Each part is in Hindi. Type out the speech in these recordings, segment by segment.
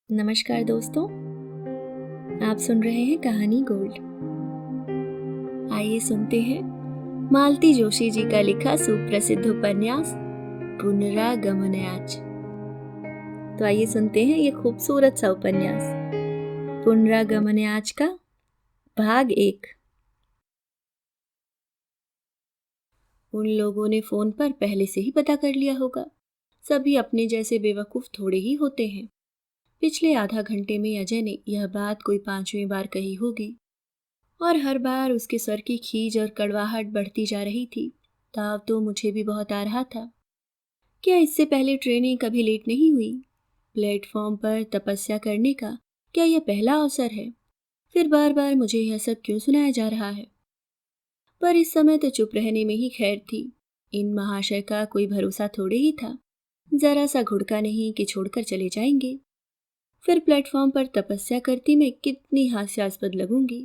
नमस्कार दोस्तों, आप सुन रहे हैं कहानी गोल्ड। आइए सुनते हैं मालती जोशी जी का लिखा सुप्रसिद्ध उपन्यास पुनरागमनयाच। तो आइए सुनते हैं ये खूबसूरत सा उपन्यास पुनरागमनयाच का भाग 1। उन लोगों ने फोन पर पहले से ही पता कर लिया होगा। सभी अपने जैसे बेवकूफ थोड़े ही होते हैं। पिछले आधा घंटे में अजय ने यह बात कोई 5वीं बार कही होगी और हर बार उसके सर की खीज और कड़वाहट बढ़ती जा रही थी। ताव तो मुझे भी बहुत आ रहा था। क्या इससे पहले ट्रेनें कभी लेट नहीं हुई? प्लेटफॉर्म पर तपस्या करने का क्या यह पहला अवसर है? फिर बार बार मुझे यह सब क्यों सुनाया जा रहा है? पर इस समय तो चुप रहने में ही खैर थी। इन महाशय का कोई भरोसा थोड़े ही था। जरा सा घुड़का नहीं कि छोड़कर चले जाएंगे। फिर प्लेटफॉर्म पर तपस्या करती मैं कितनी हास्यास्पद लगूंगी।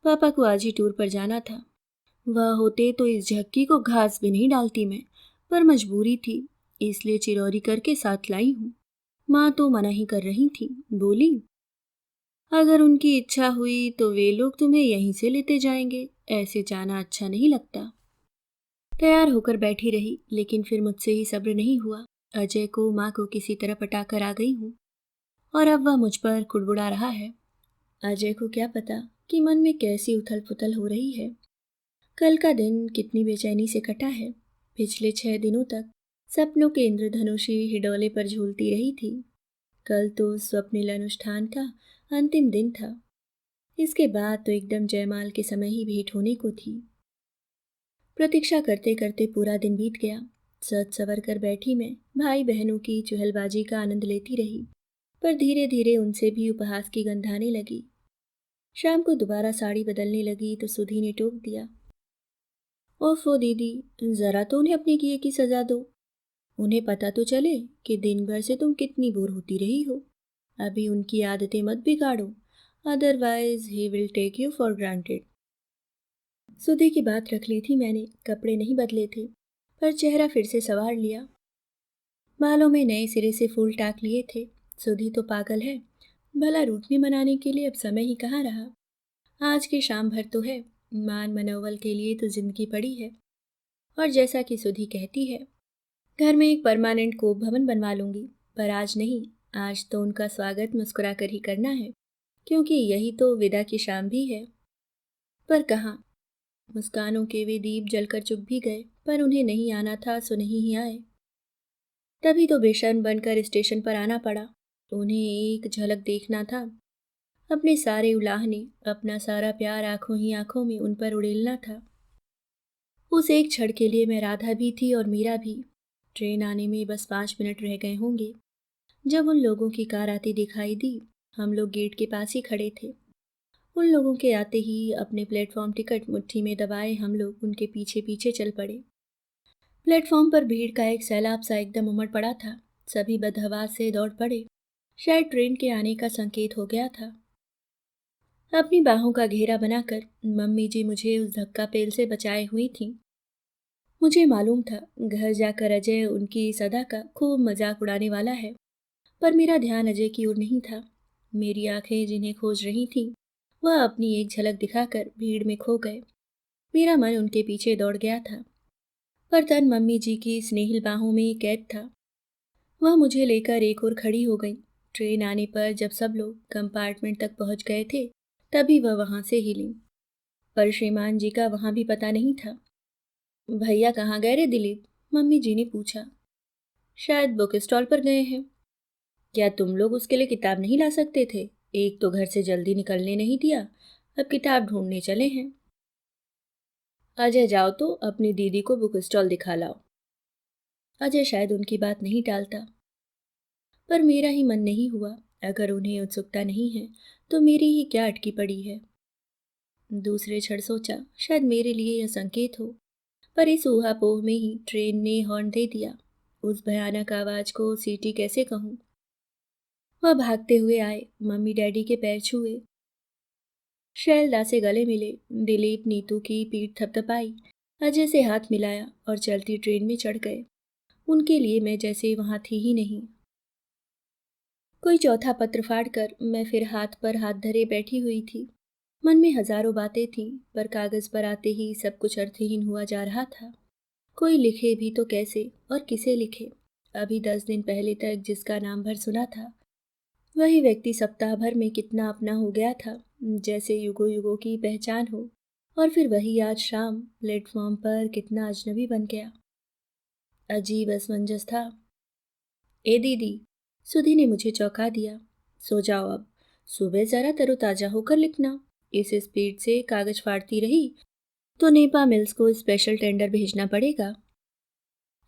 पापा को आज ही टूर पर जाना था। वह होते तो इस झक्की को घास भी नहीं डालती मैं, पर मजबूरी थी, इसलिए चिरौरी करके साथ लाई हूँ। माँ तो मना ही कर रही थी। बोली, अगर उनकी इच्छा हुई तो वे लोग तुम्हें यहीं से लेते जाएंगे, ऐसे जाना अच्छा नहीं लगता। तैयार होकर बैठी रही, लेकिन फिर मुझसे ही सब्र नहीं हुआ। अजय को माँ को किसी तरह पटाकर आ गई हूँ और अब वह मुझ पर कुड़बुड़ा रहा है। अजय को क्या पता कि मन में कैसी उथल पुथल हो रही है। कल का दिन कितनी बेचैनी से कटा है। पिछले 6 दिनों तक सपनों के इंद्रधनुषी हिडोले पर झूलती रही थी। कल तो स्वप्निल अनुष्ठान का अंतिम दिन था। इसके बाद तो एकदम जयमाल के समय ही भेंट होने को थी। प्रतीक्षा करते करते पूरा दिन बीत गया। सज सवर कर बैठी मैं भाई बहनों की चुहलबाजी का आनंद लेती रही, पर धीरे धीरे उनसे भी उपहास की गंध आने लगी। शाम को दोबारा साड़ी बदलने लगी तो सुधी ने टोक दिया, ओफो दीदी, जरा तो उन्हें अपने किए की सजा दो। उन्हें पता तो चले कि दिन भर से तुम कितनी बोर होती रही हो। अभी उनकी आदतें मत बिगाड़ो, otherwise he will take you for granted. सुधी की बात रख ली थी मैंने, कपड़े नहीं बदले थे, पर चेहरा फिर से संवार लिया। बालों में नए सिरे से फूल टाक लिए थे। सुधी तो पागल है, भला रूठने मनाने के लिए अब समय ही कहाँ रहा। आज की शाम भर तो है, मान मनोवल के लिए तो जिंदगी पड़ी है। और जैसा कि सुधी कहती है, घर में एक परमानेंट कोप भवन बनवा लूंगी। पर आज नहीं, आज तो उनका स्वागत मुस्कुरा कर ही करना है, क्योंकि यही तो विदा की शाम भी है। पर कहाँ, मुस्कानों के वे दीप जलकर चुप भी गए, पर उन्हें नहीं आना था सो नहीं ही आए। तभी तो बेशर्म बनकर स्टेशन पर आना पड़ा। उन्हें एक झलक देखना था। अपने सारे उलाहने, अपना सारा प्यार आंखों ही आंखों में उन पर उड़ेलना था। उस एक क्षण के लिए मैं राधा भी थी और मीरा भी। ट्रेन आने में बस 5 मिनट रह गए होंगे जब उन लोगों की कार आती दिखाई दी। हम लोग गेट के पास ही खड़े थे। उन लोगों के आते ही अपने प्लेटफॉर्म टिकट मुट्ठी में दबाए हम लोग उनके पीछे पीछे चल पड़े। प्लेटफॉर्म पर भीड़ का एक सैलाब सा एकदम उमड़ पड़ा था। सभी बदहवास से दौड़ पड़े। शायद ट्रेन के आने का संकेत हो गया था। अपनी बाहों का घेरा बनाकर मम्मी जी मुझे उस धक्का पेल से बचाए हुई थीं। मुझे मालूम था घर जाकर अजय उनकी सदा का खूब मजाक उड़ाने वाला है, पर मेरा ध्यान अजय की ओर नहीं था। मेरी आंखें जिन्हें खोज रही थीं, वह अपनी एक झलक दिखाकर भीड़ में खो गए। मेरा मन उनके पीछे दौड़ गया था, पर तन मम्मी जी की स्नेहिल बाहों में कैद था। वह मुझे लेकर एक ओर खड़ी हो गई। ट्रेन आने पर जब सब लोग कंपार्टमेंट तक पहुंच गए थे, तभी वह वहां से हिली, पर श्रीमान जी का वहां भी पता नहीं था। भैया कहाँ गए रे दिलीप? मम्मी जी ने पूछा। शायद बुक स्टॉल पर गए हैं। क्या तुम लोग उसके लिए किताब नहीं ला सकते थे? एक तो घर से जल्दी निकलने नहीं दिया, अब किताब ढूंढने चले हैं। अजय जाओ तो अपनी दीदी को बुक स्टॉल दिखा लाओ। अजय शायद उनकी बात नहीं टालता, पर मेरा ही मन नहीं हुआ। अगर उन्हें उत्सुकता नहीं है तो मेरी ही क्या अटकी पड़ी है। दूसरे क्षण सोचा शायद मेरे लिए यह संकेत हो, पर इस ऊहापोह में ही ट्रेन ने हॉर्न दे दिया। उस भयानक आवाज को सीटी कैसे कहूं। वह भागते हुए आए, मम्मी डैडी के पैर छुए, शैलदा से गले मिले, दिलीप नीतू की पीठ थपथपाई, अजय से हाथ मिलाया और चलती ट्रेन में चढ़ गए। उनके लिए मैं जैसे वहां थी ही नहीं। कोई चौथा पत्र फाड़कर मैं फिर हाथ पर हाथ धरे बैठी हुई थी। मन में हजारों बातें थीं, पर कागज पर आते ही सब कुछ अर्थहीन हुआ जा रहा था। कोई लिखे भी तो कैसे और किसे लिखे? अभी 10 दिन पहले तक जिसका नाम भर सुना था, वही व्यक्ति सप्ताह भर में कितना अपना हो गया था, जैसे युगों युगों की पहचान हो। और फिर वही आज शाम प्लेटफॉर्म पर कितना अजनबी बन गया। अजीब असमंजस था। ए दीदी, सुधी ने मुझे चौंका दिया। सो जाओ अब, सुबह जरा तरोताजा होकर लिखना। इस स्पीड से कागज फाड़ती रही तो नेपा मिल्स को स्पेशल टेंडर भेजना पड़ेगा।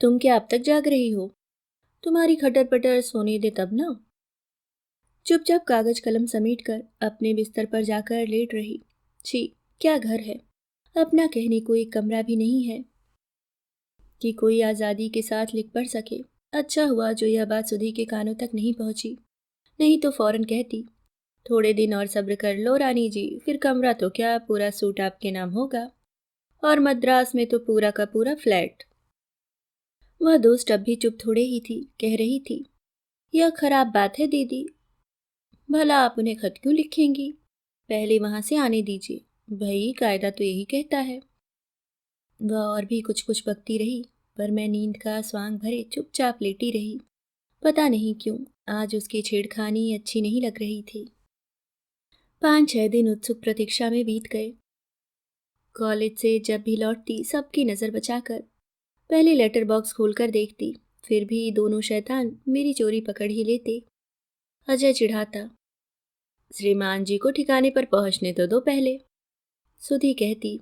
तुम क्या अब तक जाग रही हो? तुम्हारी खटर पटर सोने दे तब ना। चुपचाप कागज कलम समेट कर अपने बिस्तर पर जाकर लेट रही। छी, क्या घर है! अपना कहने को एक कमरा भी नहीं है कि कोई आज़ादी के साथ लिख पढ़ सके। अच्छा हुआ जो यह बात सुधी के कानों तक नहीं पहुंची, नहीं तो फौरन कहती, थोड़े दिन और सब्र कर लो रानी जी, फिर कमरा तो क्या पूरा सूट आपके नाम होगा। और मद्रास में तो पूरा का पूरा फ्लैट। वह दोस्त अब भी चुप थोड़े ही थी, कह रही थी, यह खराब बात है दीदी। भला आप उन्हें खत क्यों लिखेंगी? पहले वहां से आने दीजिए, भाई कायदा तो यही कहता है। वह और भी कुछ कुछ बकती रही, पर मैं नींद का स्वांग भरे चुपचाप लेटी रही। पता नहीं क्यों आज उसकी छेड़खानी अच्छी नहीं लग रही थी। 5-6 दिन उत्सुक प्रतीक्षा में बीत गए। कॉलेज से जब भी लौटती सबकी नज़र बचाकर पहले लेटर बॉक्स खोलकर देखती, फिर भी दोनों शैतान मेरी चोरी पकड़ ही लेते। अजय चिढ़ाता, श्रीमान जी को ठिकाने पर पहुंचने तो दो पहले। सुधी कहती,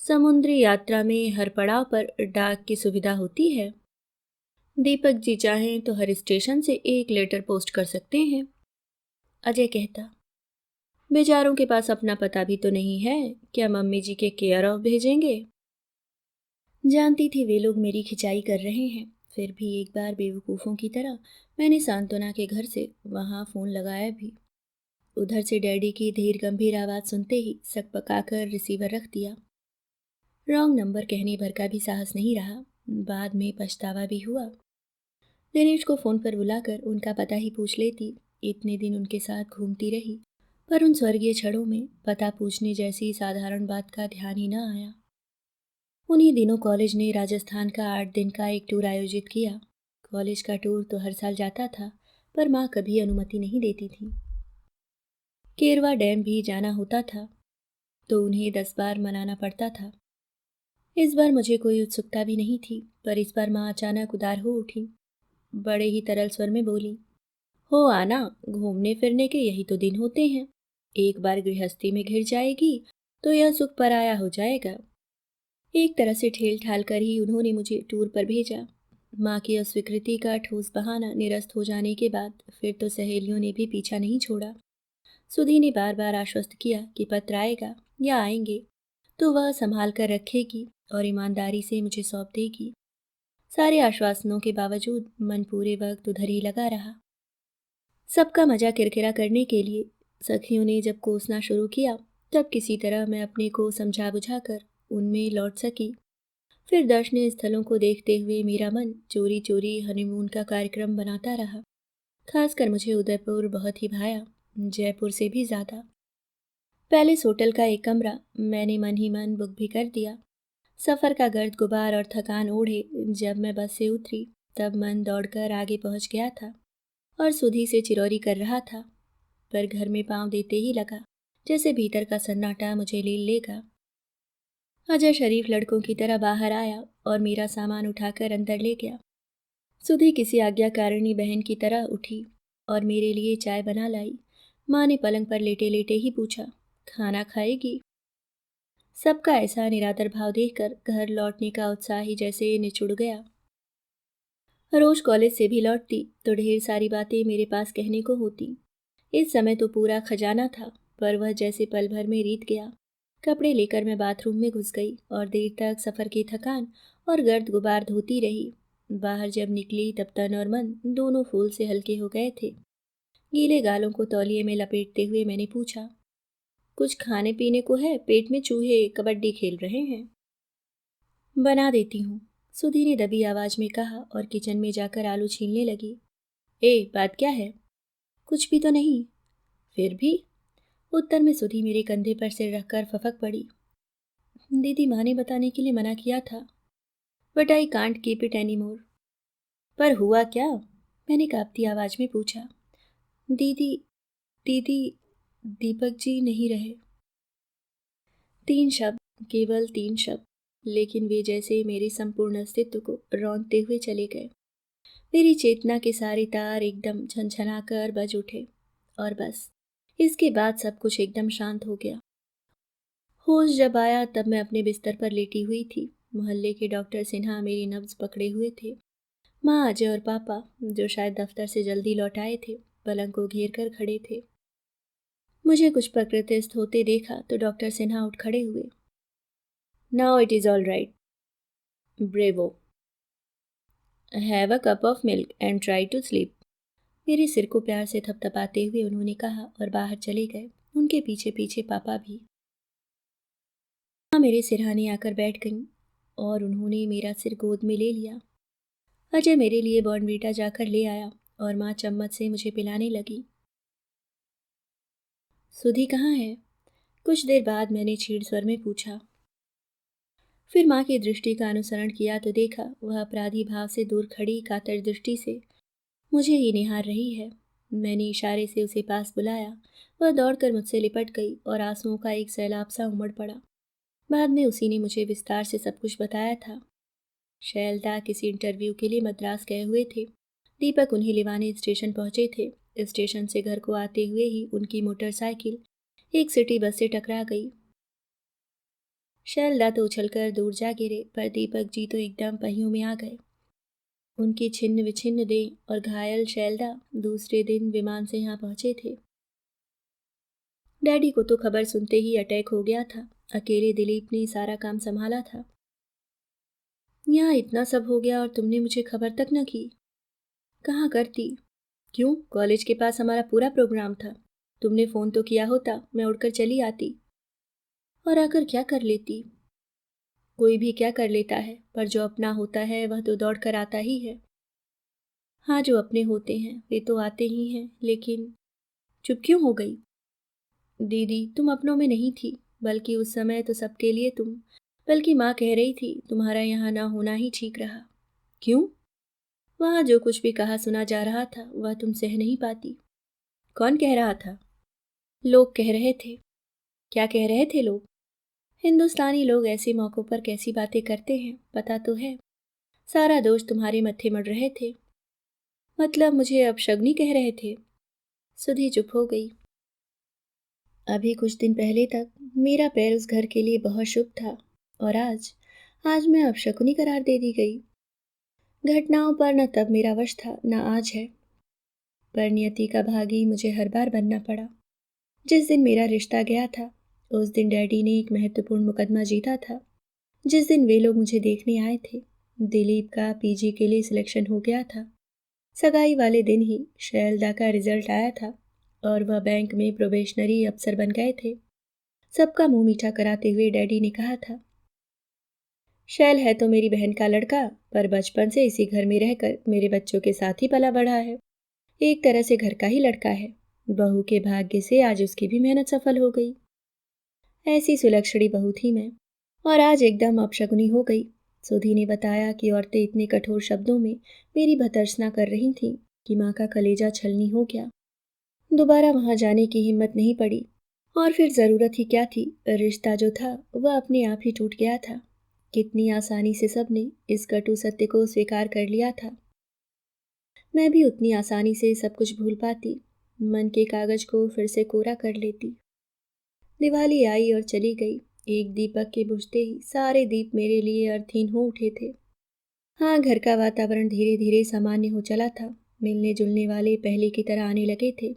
समुद्री यात्रा में हर पड़ाव पर डाक की सुविधा होती है। दीपक जी चाहें तो हर स्टेशन से एक लेटर पोस्ट कर सकते हैं। अजय कहता, बेचारों के पास अपना पता भी तो नहीं है, क्या मम्मी जी के केयर ऑफ भेजेंगे? जानती थी वे लोग मेरी खिंचाई कर रहे हैं, फिर भी एक बार बेवकूफ़ों की तरह मैंने सांत्वना के घर से वहां फ़ोन लगाया भी। उधर से डैडी की धीर गंभीर आवाज़ सुनते ही सकपकाकर रिसीवर रख दिया। रॉन्ग नंबर कहने भर का भी साहस नहीं रहा। बाद में पछतावा भी हुआ। दिनेश को फ़ोन पर बुलाकर उनका पता ही पूछ लेती। इतने दिन उनके साथ घूमती रही, पर उन स्वर्गीय क्षणों में पता पूछने जैसी साधारण बात का ध्यान ही न आया। उन्हीं दिनों कॉलेज ने राजस्थान का 8 दिन का एक टूर आयोजित किया। कॉलेज का टूर तो हर साल जाता था, पर माँ कभी अनुमति नहीं देती थी। केरवा डैम भी जाना होता था तो उन्हें 10 बार मनाना पड़ता था। इस बार मुझे कोई उत्सुकता भी नहीं थी, पर इस बार माँ अचानक उदार हो उठी। बड़े ही तरल स्वर में बोली, हो आना, घूमने फिरने के यही तो दिन होते हैं। एक बार गृहस्थी में घिर जाएगी तो यह सुख पराया हो जाएगा। एक तरह से ठेल ठाल कर ही उन्होंने मुझे टूर पर भेजा। माँ की अस्वीकृति का ठोस बहाना निरस्त हो जाने के बाद फिर तो सहेलियों ने भी पीछा नहीं छोड़ा। सुधी ने बार बार आश्वस्त किया कि पत्र आएगा या आएंगे तो वह संभाल कर रखेगी और ईमानदारी से मुझे सौंप देगी। सारे आश्वासनों के बावजूद मन पूरे वक्त उधर ही लगा रहा। सबका मजा किरकिरा करने के लिए सखियों ने जब कोसना शुरू किया, तब किसी तरह मैं अपने को समझा बुझाकर उनमें लौट सकी। फिर दर्शनीय स्थलों को देखते हुए मेरा मन चोरी चोरी हनीमून का कार्यक्रम बनाता रहा। खासकर मुझे उदयपुर बहुत ही भाया, जयपुर से भी ज्यादा। पैलेस होटल का एक कमरा मैंने मन ही मन बुक भी कर दिया। सफर का गर्द गुबार और थकान ओढ़े जब मैं बस से उतरी, तब मन दौड़कर आगे पहुंच गया था और सुधी से चिरौरी कर रहा था। पर घर में पांव देते ही लगा जैसे भीतर का सन्नाटा मुझे ले लेगा। अजय शरीफ लड़कों की तरह बाहर आया और मेरा सामान उठाकर अंदर ले गया। सुधी किसी आज्ञाकारिणी बहन की तरह उठी और मेरे लिए चाय बना लाई। माँ ने पलंग पर लेटे लेटे ही पूछा, खाना खाएगी? सबका ऐसा निरादर भाव देखकर घर लौटने का उत्साह ही जैसे निचुड़ गया। रोज कॉलेज से भी लौटती तो ढेर सारी बातें मेरे पास कहने को होती। इस समय तो पूरा खजाना था, पर वह जैसे पल भर में रीत गया। कपड़े लेकर मैं बाथरूम में घुस गई और देर तक सफ़र की थकान और गर्द गुबार धोती रही। बाहर जब निकली तब तन और मन दोनों फूल से हल्के हो गए थे। गीले गालों को तौलिए में लपेटते हुए मैंने पूछा, कुछ खाने पीने को है? पेट में चूहे कबड्डी खेल रहे हैं। बना देती हूँ, सुधी ने दबी आवाज में कहा और किचन में जाकर आलू छीलने लगी। ए, बात क्या है? कुछ भी तो नहीं। फिर भी? उत्तर में सुधी मेरे कंधे पर सिर रखकर फपक पड़ी। दीदी, माँ ने बताने के लिए मना किया था, but I can't keep it any more. पर हुआ क्या? मैंने कांपती आवाज में पूछा। दीदी, दीदी, दीपक जी नहीं रहे। 3 शब्द, केवल 3 शब्द, लेकिन वे जैसे मेरे संपूर्ण अस्तित्व को रौंदते हुए चले गए। मेरी चेतना के सारे तार एकदम झनझनाकर बज उठे, और बस इसके बाद सब कुछ एकदम शांत हो गया। होश जब आया तब मैं अपने बिस्तर पर लेटी हुई थी। मोहल्ले के डॉक्टर सिन्हा मेरी नब्ज पकड़े हुए थे। माँ, अजय और पापा, जो शायद दफ्तर से जल्दी लौट आए थे, पलंग को घेर कर खड़े थे। मुझे कुछ प्रकृतिस्थ होते देखा तो डॉक्टर सिन्हा उठ खड़े हुए। Now it is all right, bravo, have a cup of milk and try to sleep. मेरे सिर को प्यार से थपथपाते हुए उन्होंने कहा और बाहर चले गए। उनके पीछे पीछे पापा भी। माँ मेरे सिरहाने आकर बैठ गईं और उन्होंने मेरा सिर गोद में ले लिया। अजय मेरे लिए बॉर्नवीटा जाकर ले आया और माँ चम्मच से मुझे पिलाने लगी। सुधी कहाँ है? कुछ देर बाद मैंने छीड़ स्वर में पूछा। फिर माँ की दृष्टि का अनुसरण किया तो देखा वह अपराधी भाव से दूर खड़ी कातर दृष्टि से मुझे ही निहार रही है। मैंने इशारे से उसे पास बुलाया। वह दौड़कर मुझसे लिपट गई और आंसुओं का एक सैलाब सा उमड़ पड़ा। बाद में उसी ने मुझे विस्तार से सब कुछ बताया था। शैलदा किसी इंटरव्यू के लिए मद्रास गए हुए थे। दीपक उन्हें लिवाने स्टेशन पहुंचे थे। स्टेशन से घर को आते हुए ही उनकी मोटरसाइकिल एक सिटी बस से टकरा गई। शैलदा तो उछलकर दूर जा गिरे, पर दीपक जी तो एकदम पहियों में आ गए। उनकी छिन्न विछिन्न देह और घायल शैलदा दूसरे दिन विमान से यहाँ पहुंचे थे। डैडी को तो खबर सुनते ही अटैक हो गया था। अकेले दिलीप ने सारा काम संभाला था। यहाँ इतना सब हो गया और तुमने मुझे खबर तक न की। कहाँ करती? क्यों, कॉलेज के पास हमारा पूरा प्रोग्राम था। तुमने फोन तो किया होता, मैं उड़कर चली आती। और आकर क्या कर लेती? कोई भी क्या कर लेता है, पर जो अपना होता है वह तो दौड़ कर आता ही है। हाँ, जो अपने होते हैं वे तो आते ही हैं, लेकिन चुप क्यों हो गई? दीदी, तुम अपनों में नहीं थी, बल्कि उस समय तो सबके लिए तुम। बल्कि माँ कह रही थी तुम्हारा यहाँ ना होना ही ठीक रहा। क्यों? वहाँ जो कुछ भी कहा सुना जा रहा था वह तुम सह नहीं पाती। कौन कह रहा था? लोग कह रहे थे। क्या कह रहे थे लोग? हिंदुस्तानी लोग ऐसे मौक़ों पर कैसी बातें करते हैं पता तो है। सारा दोष तुम्हारे मत्थे मढ़ रहे थे। मतलब मुझे अपशगुनी कह रहे थे। सुधी चुप हो गई। अभी कुछ दिन पहले तक मेरा पैर उस घर के लिए बहुत शुभ था, और आज आज मैं अपशकुनी करार दे दी गई। घटनाओं पर न तब मेरा वश था न आज है, पर नियति का भागी मुझे हर बार बनना पड़ा। जिस दिन मेरा रिश्ता गया था उस दिन डैडी ने एक महत्वपूर्ण मुकदमा जीता था। जिस दिन वे लोग मुझे देखने आए थे दिलीप का पीजी के लिए सिलेक्शन हो गया था। सगाई वाले दिन ही शैलदा का रिजल्ट आया था और वह बैंक में प्रोबेशनरी अफसर बन गए थे। सबका मुंह मीठा कराते हुए डैडी ने कहा था, शैल है तो मेरी बहन का लड़का, पर बचपन से इसी घर में रहकर मेरे बच्चों के साथ ही पला बढ़ा है। एक तरह से घर का ही लड़का है। बहू के भाग्य से आज उसकी भी मेहनत सफल हो गई। ऐसी सुलक्षणी बहू थी मैं, और आज एकदम अपशगुनी हो गई। सुधी ने बताया कि औरतें इतने कठोर शब्दों में मेरी भर्त्सना कर रही थीं कि माँ का कलेजा छलनी हो गया। दोबारा वहां जाने की हिम्मत नहीं पड़ी। और फिर जरूरत ही क्या थी, रिश्ता जो था वह अपने आप ही टूट गया था। कितनी आसानी से सबने इस कटु सत्य को स्वीकार कर लिया था। मैं भी उतनी आसानी से सब कुछ भूल पाती, मन के कागज को फिर से कोरा कर लेती। दिवाली आई और चली गई। एक दीपक के बुझते ही सारे दीप मेरे लिए अर्थहीन हो उठे थे। हाँ, घर का वातावरण धीरे धीरे सामान्य हो चला था। मिलने जुलने वाले पहले की तरह आने लगे थे।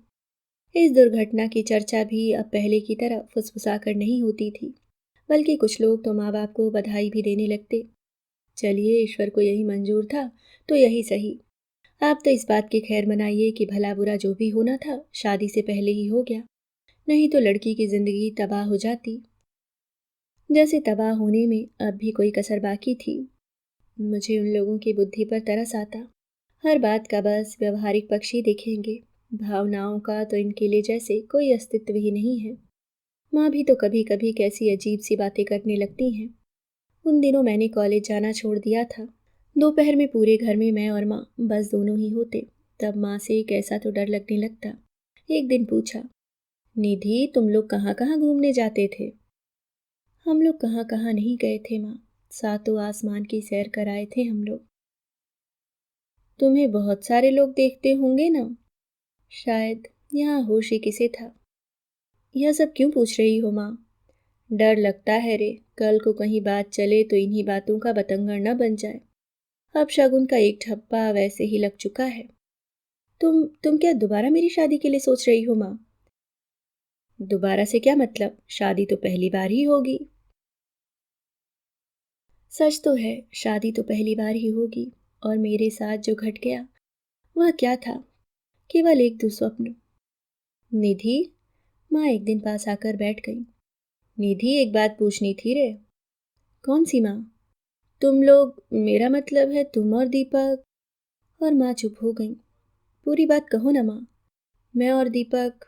इस दुर्घटना की चर्चा भी अब पहले की तरह फुसफुसा कर नहीं होती थी, बल्कि कुछ लोग तो माँ बाप को बधाई भी देने लगते। चलिए, ईश्वर को यही मंजूर था तो यही सही। आप तो इस बात की खैर मनाइए कि भला बुरा जो भी होना था शादी से पहले ही हो गया, नहीं तो लड़की की जिंदगी तबाह हो जाती। जैसे तबाह होने में अब भी कोई कसर बाकी थी। मुझे उन लोगों की बुद्धि पर तरस आता। हर बात का बस व्यवहारिक पक्ष ही देखेंगे। भावनाओं का तो इनके लिए जैसे कोई अस्तित्व ही नहीं है। माँ भी तो कभी कभी कैसी अजीब सी बातें करने लगती हैं। उन दिनों मैंने कॉलेज जाना छोड़ दिया था। दोपहर में पूरे घर में मैं और माँ बस दोनों ही होते। तब माँ से एक ऐसा तो डर लगने लगता। एक दिन पूछा, निधि तुम लोग कहाँ कहाँ घूमने जाते थे? हम लोग कहाँ कहाँ नहीं गए थे माँ, सातों आसमान की सैर कराए थे हम लोग। तुम्हें बहुत सारे लोग देखते होंगे ना? शायद। यहाँ होश ही किसे था। यह सब क्यों पूछ रही हो माँ? डर लगता है रे, कल को कहीं बात चले तो इन्हीं बातों का बतंगड़ न बन जाए। अब शगुन का एक ठप्पा वैसे ही लग चुका है। तुम क्या दोबारा मेरी शादी के लिए सोच रही हो माँ? दोबारा से क्या मतलब, शादी तो पहली बार ही होगी। सच तो है, शादी तो पहली बार ही होगी। और मेरे साथ जो घट गया वह क्या था? केवल एक दुस्वप्न। निधि, माँ एक दिन पास आकर बैठ गई। निधि एक बात पूछनी थी रे। कौन सी माँ? तुम लोग, मेरा मतलब है तुम और दीपक। और माँ चुप हो गई। पूरी बात कहो ना माँ। मैं और दीपक,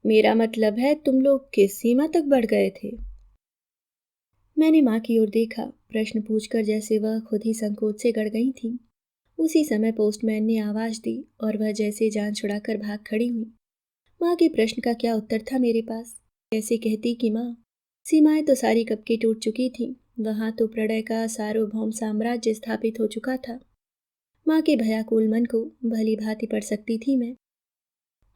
मेरा मतलब है तुम लोग किस सीमा तक बढ़ गए थे? मैंने माँ की ओर देखा, प्रश्न पूछकर जैसे वह खुद ही संकोच से गड़ गई थी। उसी समय पोस्टमैन ने आवाज दी और वह जैसे जान छुड़ाकर भाग खड़ी हुई। माँ के प्रश्न का क्या उत्तर था मेरे पास? कैसे कहती कि माँ, सीमाएं तो सारी कब की टूट चुकी थी। वहां तो प्रणय का सार्वभौम साम्राज्य स्थापित हो चुका था। माँ के भयाकुल मन को भली भांति पढ़ सकती थी मैं।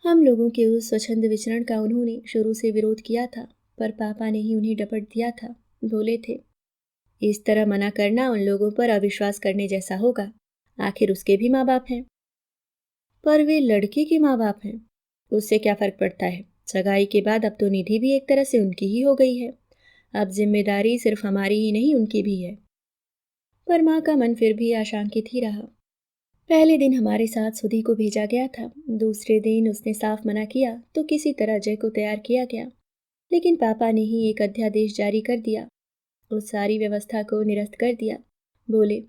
हम लोगों के उस स्वच्छंद विचरण का उन्होंने शुरू से विरोध किया था, पर पापा ने ही उन्हें डपट दिया था। बोले थे, इस तरह मना करना उन लोगों पर अविश्वास करने जैसा होगा। आखिर उसके भी माँ बाप हैं। पर वे लड़के के माँ बाप हैं, उससे क्या फर्क पड़ता है? सगाई के बाद अब तो निधि भी एक तरह से उनकी ही हो गई है। अब जिम्मेदारी सिर्फ हमारी ही नहीं उनकी भी है। पर माँ का मन फिर भी आशंकित ही रहा। पहले दिन हमारे साथ सुधी को भेजा गया था। दूसरे दिन उसने साफ मना किया तो किसी तरह जय को तैयार किया गया। लेकिन पापा ने ही एक अध्यादेश जारी कर दिया। उस सारी व्यवस्था को निरस्त कर दिया। बोले,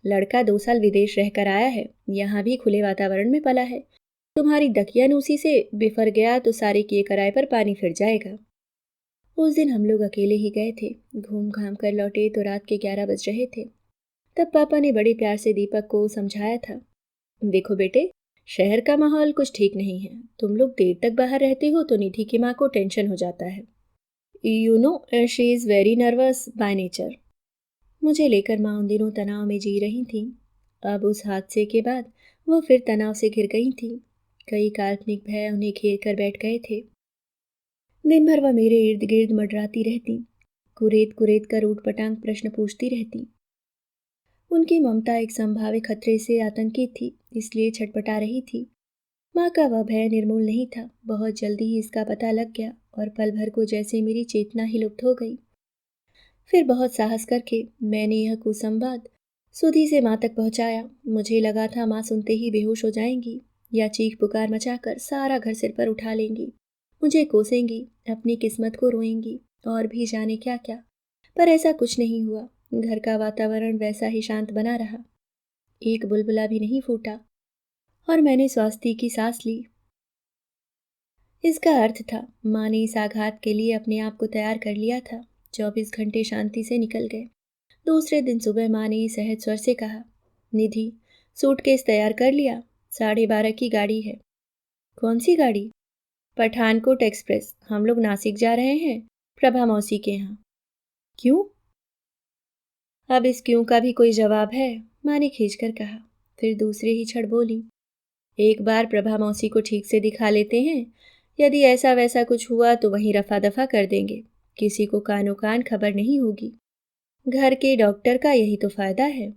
लड़का 2 साल विदेश रहकर आया है, यहाँ भी खुले वातावरण में पला है। तुम्हारी दकियानूसी से बिफर गया तो सारे किए कराए पर पानी फिर जाएगा। उस दिन हम लोग अकेले ही गए थे। घूम घाम कर लौटे तो रात के 11 बज रहे थे। तब पापा ने बड़े प्यार से दीपक को समझाया था, देखो बेटे, शहर का माहौल कुछ ठीक नहीं है। तुम लोग देर तक बाहर रहते हो तो निधि की माँ को टेंशन हो जाता है। You know, she is very nervous by nature. मुझे लेकर माँ उन दिनों तनाव में जी रही थी। अब उस हादसे के बाद वह फिर तनाव से घिर गई थी। कई काल्पनिक भय उन्हें घेर कर बैठ गए थे। दिन भर वह मेरे इर्द गिर्द मंडराती रहती, कुरेद कुरेद कर ऊटपटांग प्रश्न पूछती रहती। उनकी ममता एक संभावित खतरे से आतंकित थी, इसलिए छटपटा रही थी। माँ का वह भय निर्मूल नहीं था। बहुत जल्दी ही इसका पता लग गया और पल भर को जैसे मेरी चेतना ही लुप्त हो गई। फिर बहुत साहस करके मैंने यह कुसंवाद सुधी से माँ तक पहुँचाया। मुझे लगा था माँ सुनते ही बेहोश हो जाएंगी या चीख पुकार मचाकर सारा घर सिर पर उठा लेंगी, मुझे कोसेंगी, अपनी किस्मत को रोएंगी और भी जाने क्या क्या। पर ऐसा कुछ नहीं हुआ। घर का वातावरण वैसा ही शांत बना रहा। एक बुलबुला भी नहीं फूटा और मैंने स्वास्थ्य की सांस ली। इसका अर्थ था माँ ने इस आघात के लिए अपने आप को तैयार कर लिया था। 24 घंटे शांति से निकल गए। दूसरे दिन सुबह माँ ने सहज स्वर से कहा, निधि, सूटकेस तैयार कर लिया, 12:30 की गाड़ी है। कौन सी गाड़ी? पठानकोट एक्सप्रेस। हम लोग नासिक जा रहे हैं, प्रभा मौसी के यहाँ। क्यों? अब इस क्यों का भी कोई जवाब है? माँ ने खींचकर कहा। फिर दूसरे ही क्षण बोली, एक बार प्रभा मौसी को ठीक से दिखा लेते हैं। यदि ऐसा वैसा कुछ हुआ तो वहीं रफा दफा कर देंगे। किसी को कानो कान खबर नहीं होगी। घर के डॉक्टर का यही तो फायदा है।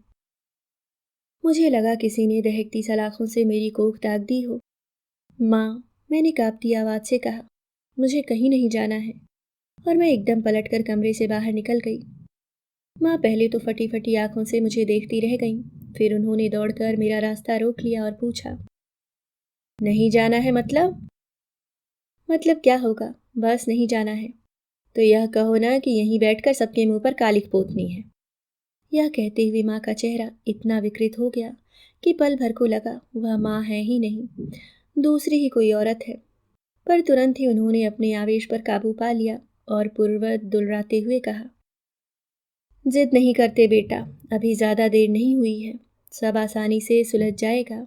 मुझे लगा किसी ने दहकती सलाखों से मेरी कोख दाग दी हो। माँ, मैंने कांपती आवाज से कहा, मुझे कहीं नहीं जाना है। और मैं एकदम पलटकर कमरे से बाहर निकल गई। माँ पहले तो फटी फटी आंखों से मुझे देखती रह गईं। फिर उन्होंने दौड़कर मेरा रास्ता रोक लिया और पूछा, नहीं जाना है मतलब? मतलब क्या होगा, बस नहीं जाना है। तो यह कहो ना कि यहीं बैठकर सबके मुंह पर कालिख पोतनी है। यह कहते हुए माँ का चेहरा इतना विकृत हो गया कि पल भर को लगा वह माँ है ही नहीं। दूसरी ही कोई औरत है। पर तुरंत ही उन्होंने अपने आवेश पर काबू पा लिया और पूर्ववत दुलराते हुए कहा, जिद नहीं करते बेटा, अभी ज्यादा देर नहीं हुई है, सब आसानी से सुलझ जाएगा।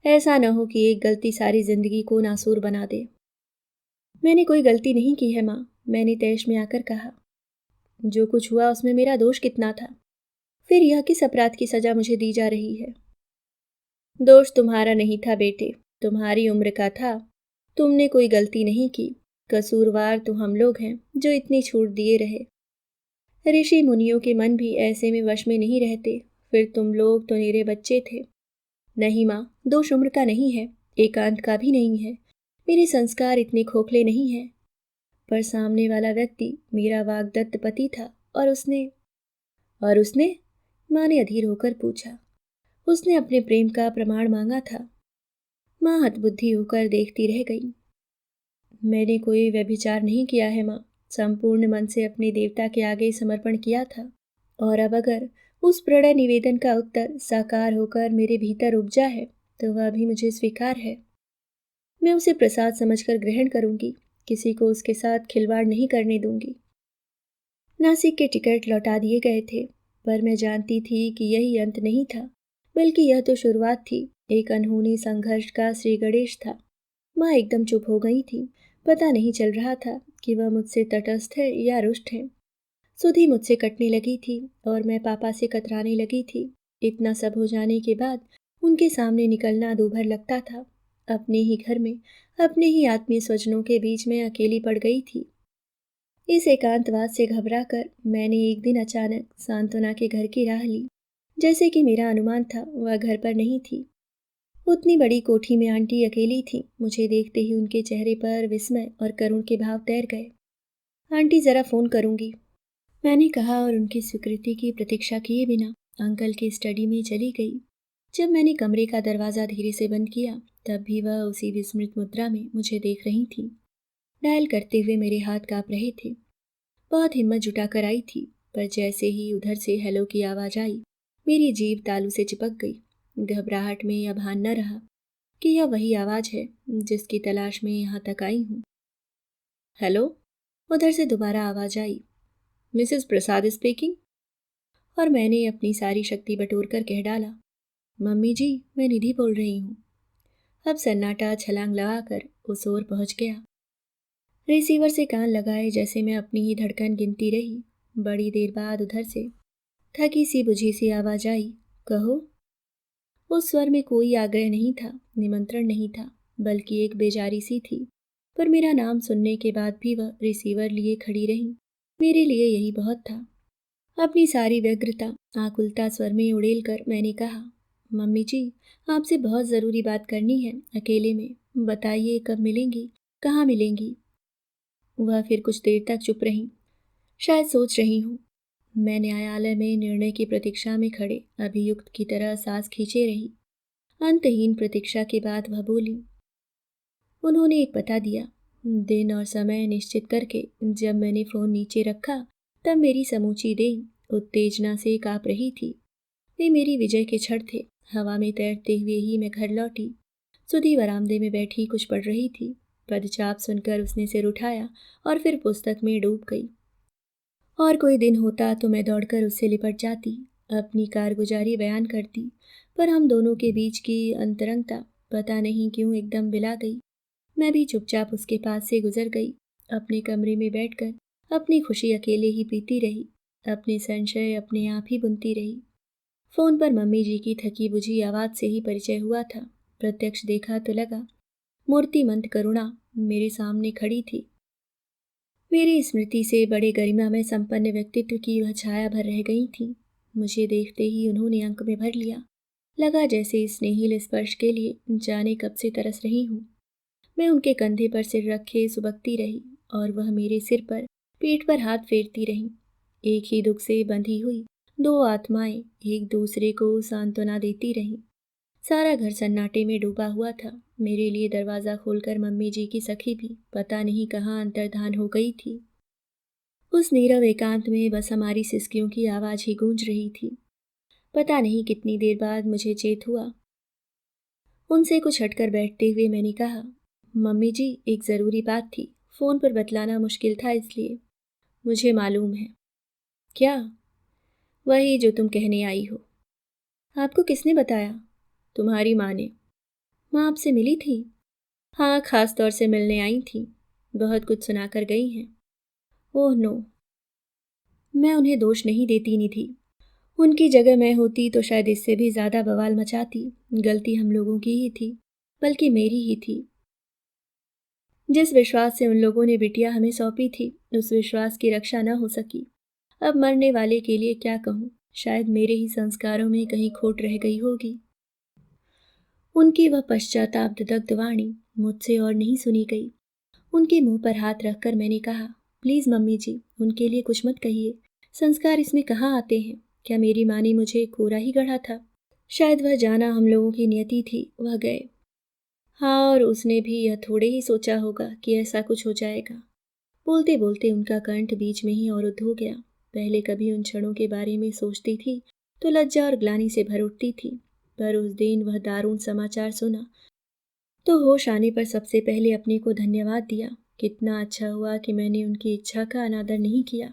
ऐसा न हो कि एक गलती सारी जिंदगी को नासूर बना दे। मैंने कोई गलती नहीं की है माँ, मैंने तैश में आकर कहा। जो कुछ हुआ उसमें मेरा दोष कितना था? फिर यह किस अपराध की सजा मुझे दी जा रही है? दोष तुम्हारा नहीं था बेटे, तुम्हारी उम्र का था। तुमने कोई गलती नहीं की। कसूरवार तो हम लोग हैं जो इतनी छूट दिए रहे। ऋषि मुनियों के मन भी ऐसे में वश में नहीं रहते। फिर तुम लोग तो मेरे बच्चे थे। नहीं माँ, दोष उम्र का नहीं है, एकांत का भी नहीं है। मेरे संस्कार इतने खोखले नहीं हैं। पर सामने वाला व्यक्ति मेरा वाग्दत्त पति था और उसने माँ ने अधीर होकर पूछा। उसने अपने प्रेम का प्रमाण मांगा था। माँ हतबुद्धि होकर देखती रह गई। मैंने कोई व्यभिचार नहीं किया है माँ, संपूर्ण मन से अपने देवता के आगे समर्पण किया था। और अब अगर उस प्रणय निवेदन का उत्तर साकार होकर मेरे भीतर उपजा है तो वह भी मुझे स्वीकार है। मैं उसे प्रसाद समझकर ग्रहण करूंगी, किसी को उसके साथ खिलवाड़ नहीं करने दूंगी। नासिक के टिकट लौटा दिए गए थे, पर मैं जानती थी कि यही अंत नहीं था, बल्कि यह तो शुरुआत थी। एक अनहोनी संघर्ष का श्री गणेश था। माँ एकदम चुप हो गई थी। पता नहीं चल रहा था कि वह मुझसे तटस्थ है या रुष्ट है। सुधी मुझसे कटने लगी थी और मैं पापा से कतराने लगी थी। इतना सब हो जाने के बाद उनके सामने निकलना दूभर लगता था। अपने ही घर में, अपने ही आत्मीय स्वजनों के बीच में अकेली पड़ गई थी। इस एकांतवास से घबराकर मैंने एक दिन अचानक सांत्वना के घर की राह ली। जैसे कि मेरा अनुमान था, वह घर पर नहीं थी। उतनी बड़ी कोठी में आंटी अकेली थी। मुझे देखते ही उनके चेहरे पर विस्मय और करुण के भाव तैर गए। आंटी जरा फोन करूंगी, मैंने कहा और उनकी स्वीकृति की प्रतीक्षा किए बिना अंकल की स्टडी में चली गई। जब मैंने कमरे का दरवाजा धीरे से बंद किया तब भी वह उसी विस्मृत मुद्रा में मुझे देख रही थी। डायल करते हुए मेरे हाथ कांप रहे थे। बहुत हिम्मत जुटाकर आई थी, पर जैसे ही उधर से हेलो की आवाज आई, मेरी जीभ तालू से चिपक गई। घबराहट में यह भान न रहा कि यह वही आवाज है जिसकी तलाश में यहाँ तक आई हूँ। हेलो, उधर से दोबारा आवाज आई। मिसेस प्रसाद स्पीकिंग। और मैंने अपनी सारी शक्ति बटोर कर कह डाला, मम्मी जी, मैं निधि बोल रही हूँ। अब सन्नाटा छलांग लगाकर उस ओर पहुंच गया। रिसीवर से कान लगाए जैसे मैं अपनी ही धड़कन गिनती रही। बड़ी देर बाद उधर से थकी सी बुझी सी आवाज आई, कहो। उस स्वर में कोई आग्रह नहीं था, निमंत्रण नहीं था, बल्कि एक बेजारी सी थी। पर मेरा नाम सुनने के बाद भी वह रिसीवर लिए खड़ी रही। मेरे लिए यही बहुत था। अपनी सारी व्यग्रता आकुलता स्वर में उड़ेल कर मैंने कहा, मम्मी जी, आपसे बहुत ज़रूरी बात करनी है, अकेले में। बताइए कब मिलेंगी, कहाँ मिलेंगी। वह फिर कुछ देर तक चुप रही। शायद सोच रही हूँ। मैं न्यायालय में निर्णय की प्रतीक्षा में खड़े अभियुक्त की तरह सांस खींचे रही। अंतहीन प्रतीक्षा के बाद वह बोली, उन्होंने एक पता दिया। दिन और समय निश्चित करके जब मैंने फ़ोन नीचे रखा तब मेरी समूची देह उत्तेजना से काँप रही थी। वे मेरी विजय के क्षण थे। हवा में तैरते हुए ही मैं घर लौटी। सुधी वरामदे में बैठी कुछ पढ़ रही थी। पदचाप सुनकर उसने सिर उठाया और फिर पुस्तक में डूब गई। और कोई दिन होता तो मैं दौड़कर उससे लिपट जाती, अपनी कारगुजारी बयान करती। पर हम दोनों के बीच की अंतरंगता पता नहीं क्यों एकदम बिला गई। मैं भी चुपचाप उसके पास से गुजर गई। अपने कमरे में बैठकर अपनी खुशी अकेले ही पीती रही, अपने संशय अपने आप ही बुनती रही। फोन पर मम्मी जी की थकी बुझी आवाज से ही परिचय हुआ था। प्रत्यक्ष देखा तो लगा मूर्तिमंत करुणा मेरे सामने खड़ी थी। मेरी स्मृति से बड़े गरिमा में संपन्न व्यक्तित्व की वह छाया भर रह गई थी। मुझे देखते ही उन्होंने अंक में भर लिया। लगा जैसे स्नेहिल स्पर्श के लिए जाने कब से तरस रही हूँ। मैं उनके कंधे पर सिर रखे सुबकती रही और वह मेरे सिर पर, पीठ पर हाथ फेरती रही। एक ही दुख से बंधी हुई दो आत्माएं एक दूसरे को सांत्वना देती रहीं। सारा घर सन्नाटे में डूबा हुआ था। मेरे लिए दरवाज़ा खोलकर मम्मी जी की सखी भी पता नहीं कहाँ अंतर्धान हो गई थी। उस नीरव एकांत में बस हमारी सिसकियों की आवाज़ ही गूंज रही थी। पता नहीं कितनी देर बाद मुझे चेत हुआ। उनसे कुछ हटकर बैठते हुए मैंने कहा, मम्मी जी, एक ज़रूरी बात थी, फ़ोन पर बतलाना मुश्किल था इसलिए। मुझे मालूम है। क्या? वही जो तुम कहने आई हो। आपको किसने बताया? तुम्हारी माँ ने। माँ आपसे मिली थी? हाँ, खास तौर से मिलने आई थी। बहुत कुछ सुनाकर गई हैं। Oh no. मैं उन्हें दोष नहीं देती निधि। उनकी जगह मैं होती तो शायद इससे भी ज़्यादा बवाल मचाती। गलती हम लोगों की ही थी, बल्कि मेरी ही थी। जिस विश्वास से उन लोगों ने बिटिया हमें सौंपी थी, उस विश्वास की रक्षा न हो सकी। अब मरने वाले के लिए क्या कहूँ, शायद मेरे ही संस्कारों में कहीं खोट रह गई होगी। उनकी वह पश्चाताप दग्ध वाणी मुझसे और नहीं सुनी गई। उनके मुंह पर हाथ रखकर मैंने कहा, प्लीज़ मम्मी जी, उनके लिए कुछ मत कहिए। संस्कार इसमें कहाँ आते हैं? क्या मेरी माँ ने मुझे कोरा ही गढ़ा था? शायद वह जाना हम लोगों की नियति थी, वह गए। हाँ, और उसने भी यह थोड़े ही सोचा होगा कि ऐसा कुछ हो जाएगा। बोलते बोलते उनका कंठ बीच में ही अवरुद्ध हो गया। पहले कभी उन क्षणों के बारे में सोचती थी तो लज्जा और ग्लानि से भर उठती थी, पर उस दिन वह दारुण समाचार सुना तो होश आने पर सबसे पहले अपने को धन्यवाद दिया। कितना अच्छा हुआ कि मैंने उनकी इच्छा का अनादर नहीं किया,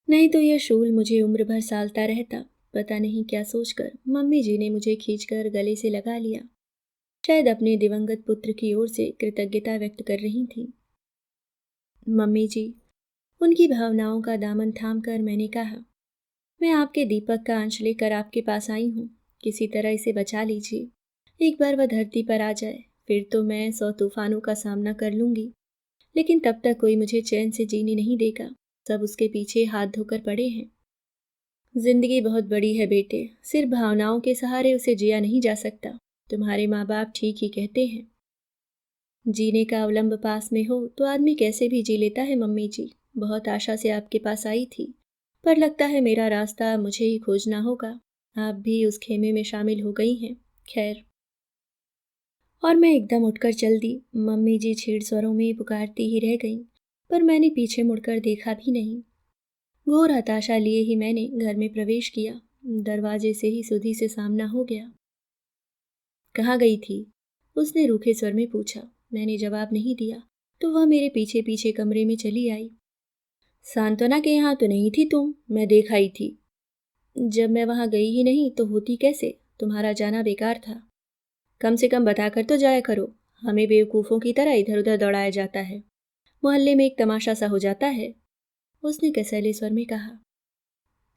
नहीं तो यह शूल मुझे उम्र भर सालता रहता। पता नहीं क्या सोचकर मम्मी जी ने मुझे खींचकर गले से लगा लिया, शायद अपने दिवंगत पुत्र की ओर से कृतज्ञता व्यक्त कर रही थी। मम्मी जी, उनकी भावनाओं का दामन थाम कर मैंने कहा, मैं आपके दीपक का अंश लेकर आपके पास आई हूँ। किसी तरह इसे बचा लीजिए। एक बार वह धरती पर आ जाए, फिर तो मैं 100 तूफानों का सामना कर लूंगी, लेकिन तब तक कोई मुझे चैन से जीने नहीं देगा। सब उसके पीछे हाथ धोकर पड़े हैं। जिंदगी बहुत बड़ी है बेटे, सिर्फ भावनाओं के सहारे उसे जिया नहीं जा सकता। तुम्हारे माँ बाप ठीक ही कहते हैं। जीने का अवलंब पास में हो तो आदमी कैसे भी जी लेता है मम्मी जी। बहुत आशा से आपके पास आई थी, पर लगता है मेरा रास्ता मुझे ही खोजना होगा। आप भी उस खेमे में शामिल हो गई हैं। खैर। और मैं एकदम उठकर चल दी। मम्मी जी छीड़ स्वरों में पुकारती ही रह गईं, पर मैंने पीछे मुड़कर देखा भी नहीं। घोर हताशा लिए ही मैंने घर में प्रवेश किया। दरवाजे से ही सुधी से सामना हो गया। कहाँ गई थी? उसने रूखे स्वर में पूछा। मैंने जवाब नहीं दिया तो वह मेरे पीछे पीछे कमरे में चली आई। सांत्वना के यहाँ तो नहीं थी तुम, मैं देख आई थी। जब मैं वहां गई ही नहीं तो होती कैसे? तुम्हारा जाना बेकार था। कम से कम बताकर तो जाया करो। हमें बेवकूफ़ों की तरह इधर उधर दौड़ाया जाता है। मोहल्ले में एक तमाशा सा हो जाता है, उसने कसैले स्वर में कहा।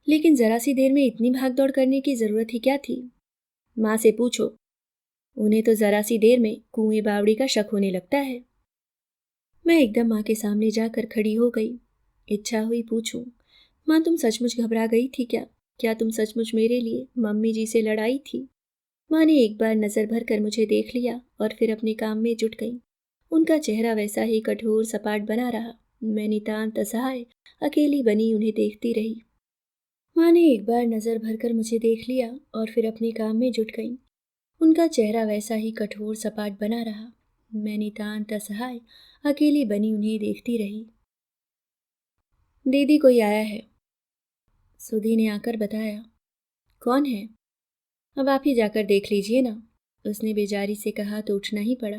लेकिन जरा सी देर में इतनी भाग दौड़ करने की जरूरत ही क्या थी? माँ से पूछो, उन्हें तो जरा सी देर में कुएं बावड़ी का शक होने लगता है। मैं एकदम माँ के सामने जाकर खड़ी हो गई। इच्छा हुई पूछूं, माँ तुम सचमुच घबरा गई थी क्या? क्या तुम सचमुच मेरे लिए मम्मी जी से लड़ाई थी? माँ ने एक बार नजर भर कर मुझे देख लिया और फिर अपने काम में जुट गई। उनका चेहरा वैसा ही कठोर सपाट बना रहा। मैं नितांत असहाय अकेली बनी उन्हें देखती रही। माँ ने एक बार नजर भर कर मुझे देख लिया और फिर अपने काम में जुट गई। उनका चेहरा वैसा ही कठोर सपाट बना रहा। मैं नितांत असहाय अकेली बनी उन्हें देखती रही। दीदी कोई आया है, सुधी ने आकर बताया। कौन है? अब आप ही जाकर देख लीजिए ना, उसने बेजारी से कहा तो उठना ही पड़ा।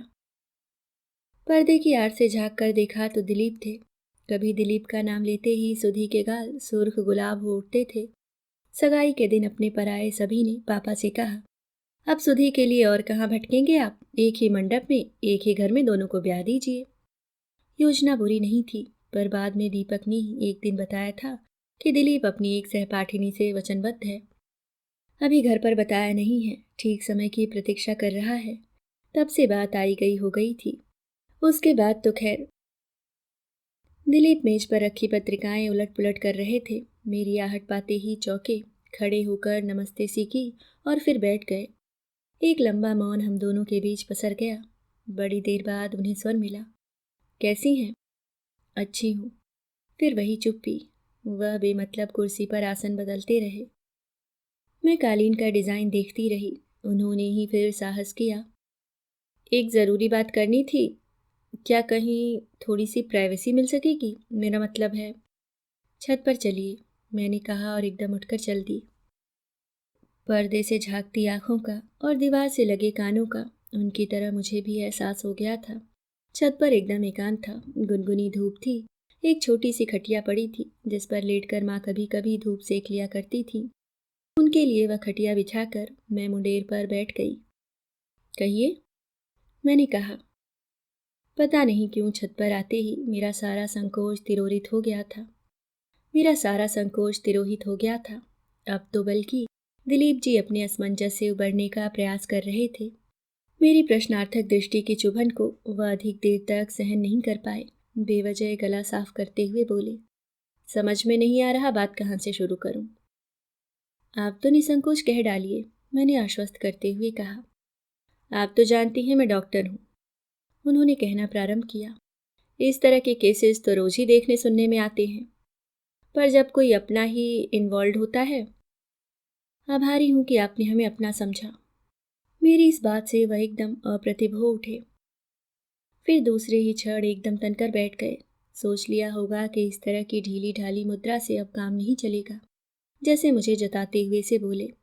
पर्दे की आड़ से झाँक कर देखा तो दिलीप थे। कभी दिलीप का नाम लेते ही सुधी के गाल सुर्ख गुलाब हो उठते थे। सगाई के दिन अपने पराए सभी ने पापा से कहा, अब सुधी के लिए और कहाँ भटकेंगे आप, एक ही मंडप में एक ही घर में दोनों को ब्याह दीजिए। योजना बुरी नहीं थी, पर बाद में दीपक ने ही एक दिन बताया था कि दिलीप अपनी एक सहपाठिनी से वचनबद्ध है। अभी घर पर बताया नहीं है, ठीक समय की प्रतीक्षा कर रहा है। तब से बात आई गई हो गई थी। उसके बाद तो खैर। दिलीप मेज पर रखी पत्रिकाएं उलट पुलट कर रहे थे। मेरी आहट पाते ही चौंके, खड़े होकर नमस्ते सी की और फिर बैठ गए। एक लंबा मौन हम दोनों के बीच पसर गया। बड़ी देर बाद उन्हें स्वर मिला, कैसी हैं? अच्छी हूँ। फिर वही चुप्पी। वह बेमतलब कुर्सी पर आसन बदलते रहे। मैं कालीन का डिज़ाइन देखती रही। उन्होंने ही फिर साहस किया, एक ज़रूरी बात करनी थी। क्या कहीं थोड़ी सी प्राइवेसी मिल सकेगी? मेरा मतलब है। छत पर चलिए, मैंने कहा और एकदम उठकर चल दी। पर्दे से झांकती आंखों का और दीवार से लगे कानों का उनकी तरह मुझे भी एहसास हो गया था। छत पर एकदम एकांत था, गुनगुनी धूप थी। एक छोटी सी खटिया पड़ी थी जिस पर लेटकर माँ कभी कभी धूप सेक लिया करती थी। उनके लिए वह खटिया बिछाकर मैं मुंडेर पर बैठ गई। कहिए, मैंने कहा। पता नहीं क्यों छत पर आते ही मेरा सारा संकोच तिरोहित हो गया था। अब तो बल्कि दिलीप जी अपने असमंजस से उबरने का प्रयास कर रहे थे। मेरी प्रश्नार्थक दृष्टि की चुभन को वह अधिक देर तक सहन नहीं कर पाए। बेवजह गला साफ करते हुए बोले, समझ में नहीं आ रहा, बात कहाँ से शुरू करूं? आप तो निसंकोच कह डालिए, मैंने आश्वस्त करते हुए कहा। आप तो जानती हैं मैं डॉक्टर हूं, उन्होंने कहना प्रारंभ किया। इस तरह के केसेस तो रोज ही देखने सुनने में आते हैं, पर जब कोई अपना ही इन्वॉल्व होता है। आभारी हूं कि आपने हमें अपना समझा। मेरी इस बात से वह एकदम अप्रतिभ हो उठे। फिर दूसरे ही क्षण एकदम तनकर बैठ गए। सोच लिया होगा कि इस तरह की ढीली ढाली मुद्रा से अब काम नहीं चलेगा। जैसे मुझे जताते हुए से बोले,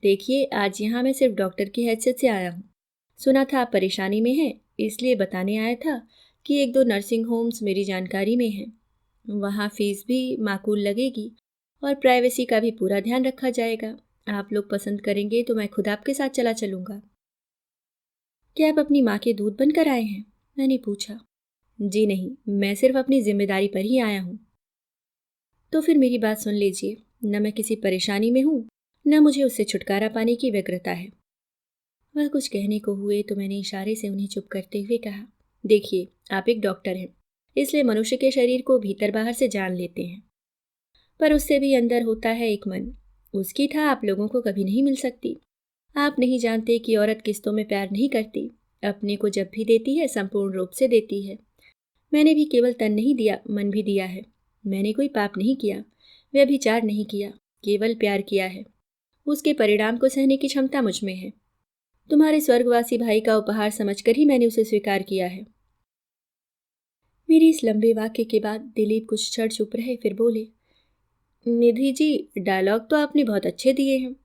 देखिए, आज यहाँ मैं सिर्फ डॉक्टर की हैसियत से आया हूँ। सुना था आप परेशानी में हैं, इसलिए बताने आया था कि एक दो नर्सिंग होम्स मेरी जानकारी में हैं। वहाँ फीस भी माकूल लगेगी और प्राइवेसी का भी पूरा ध्यान रखा जाएगा। आप लोग पसंद करेंगे तो मैं खुद आपके साथ चला चलूँगा। क्या आप अपनी माँ के दूध बनकर आए हैं? मैंने पूछा। जी नहीं, मैं सिर्फ अपनी जिम्मेदारी पर ही आया हूँ। तो फिर मेरी बात सुन लीजिए, न मैं किसी परेशानी में हूँ, न मुझे उससे छुटकारा पाने की व्यग्रता है। वह कुछ कहने को हुए तो मैंने इशारे से उन्हें चुप करते हुए कहा, देखिए, आप एक डॉक्टर हैं, इसलिए मनुष्य के शरीर को भीतर बाहर से जान लेते हैं, पर उससे भी अंदर होता है एक मन। उसकी था आप लोगों को कभी नहीं मिल सकती। आप नहीं जानते कि औरत किस्तों में प्यार नहीं करती, अपने को जब भी देती है संपूर्ण रूप से देती है। मैंने भी केवल तन नहीं दिया, मन भी दिया है। मैंने कोई पाप नहीं किया, व्यभिचार नहीं किया, केवल प्यार किया है। उसके परिणाम को सहने की क्षमता मुझ में है। तुम्हारे स्वर्गवासी भाई का उपहार समझकर ही मैंने उसे स्वीकार किया है। मेरी इस लंबे वाक्य के बाद दिलीप कुछ क्षण चुप रहे, फिर बोले, निधि जी, डायलॉग तो आपने बहुत अच्छे दिए हैं,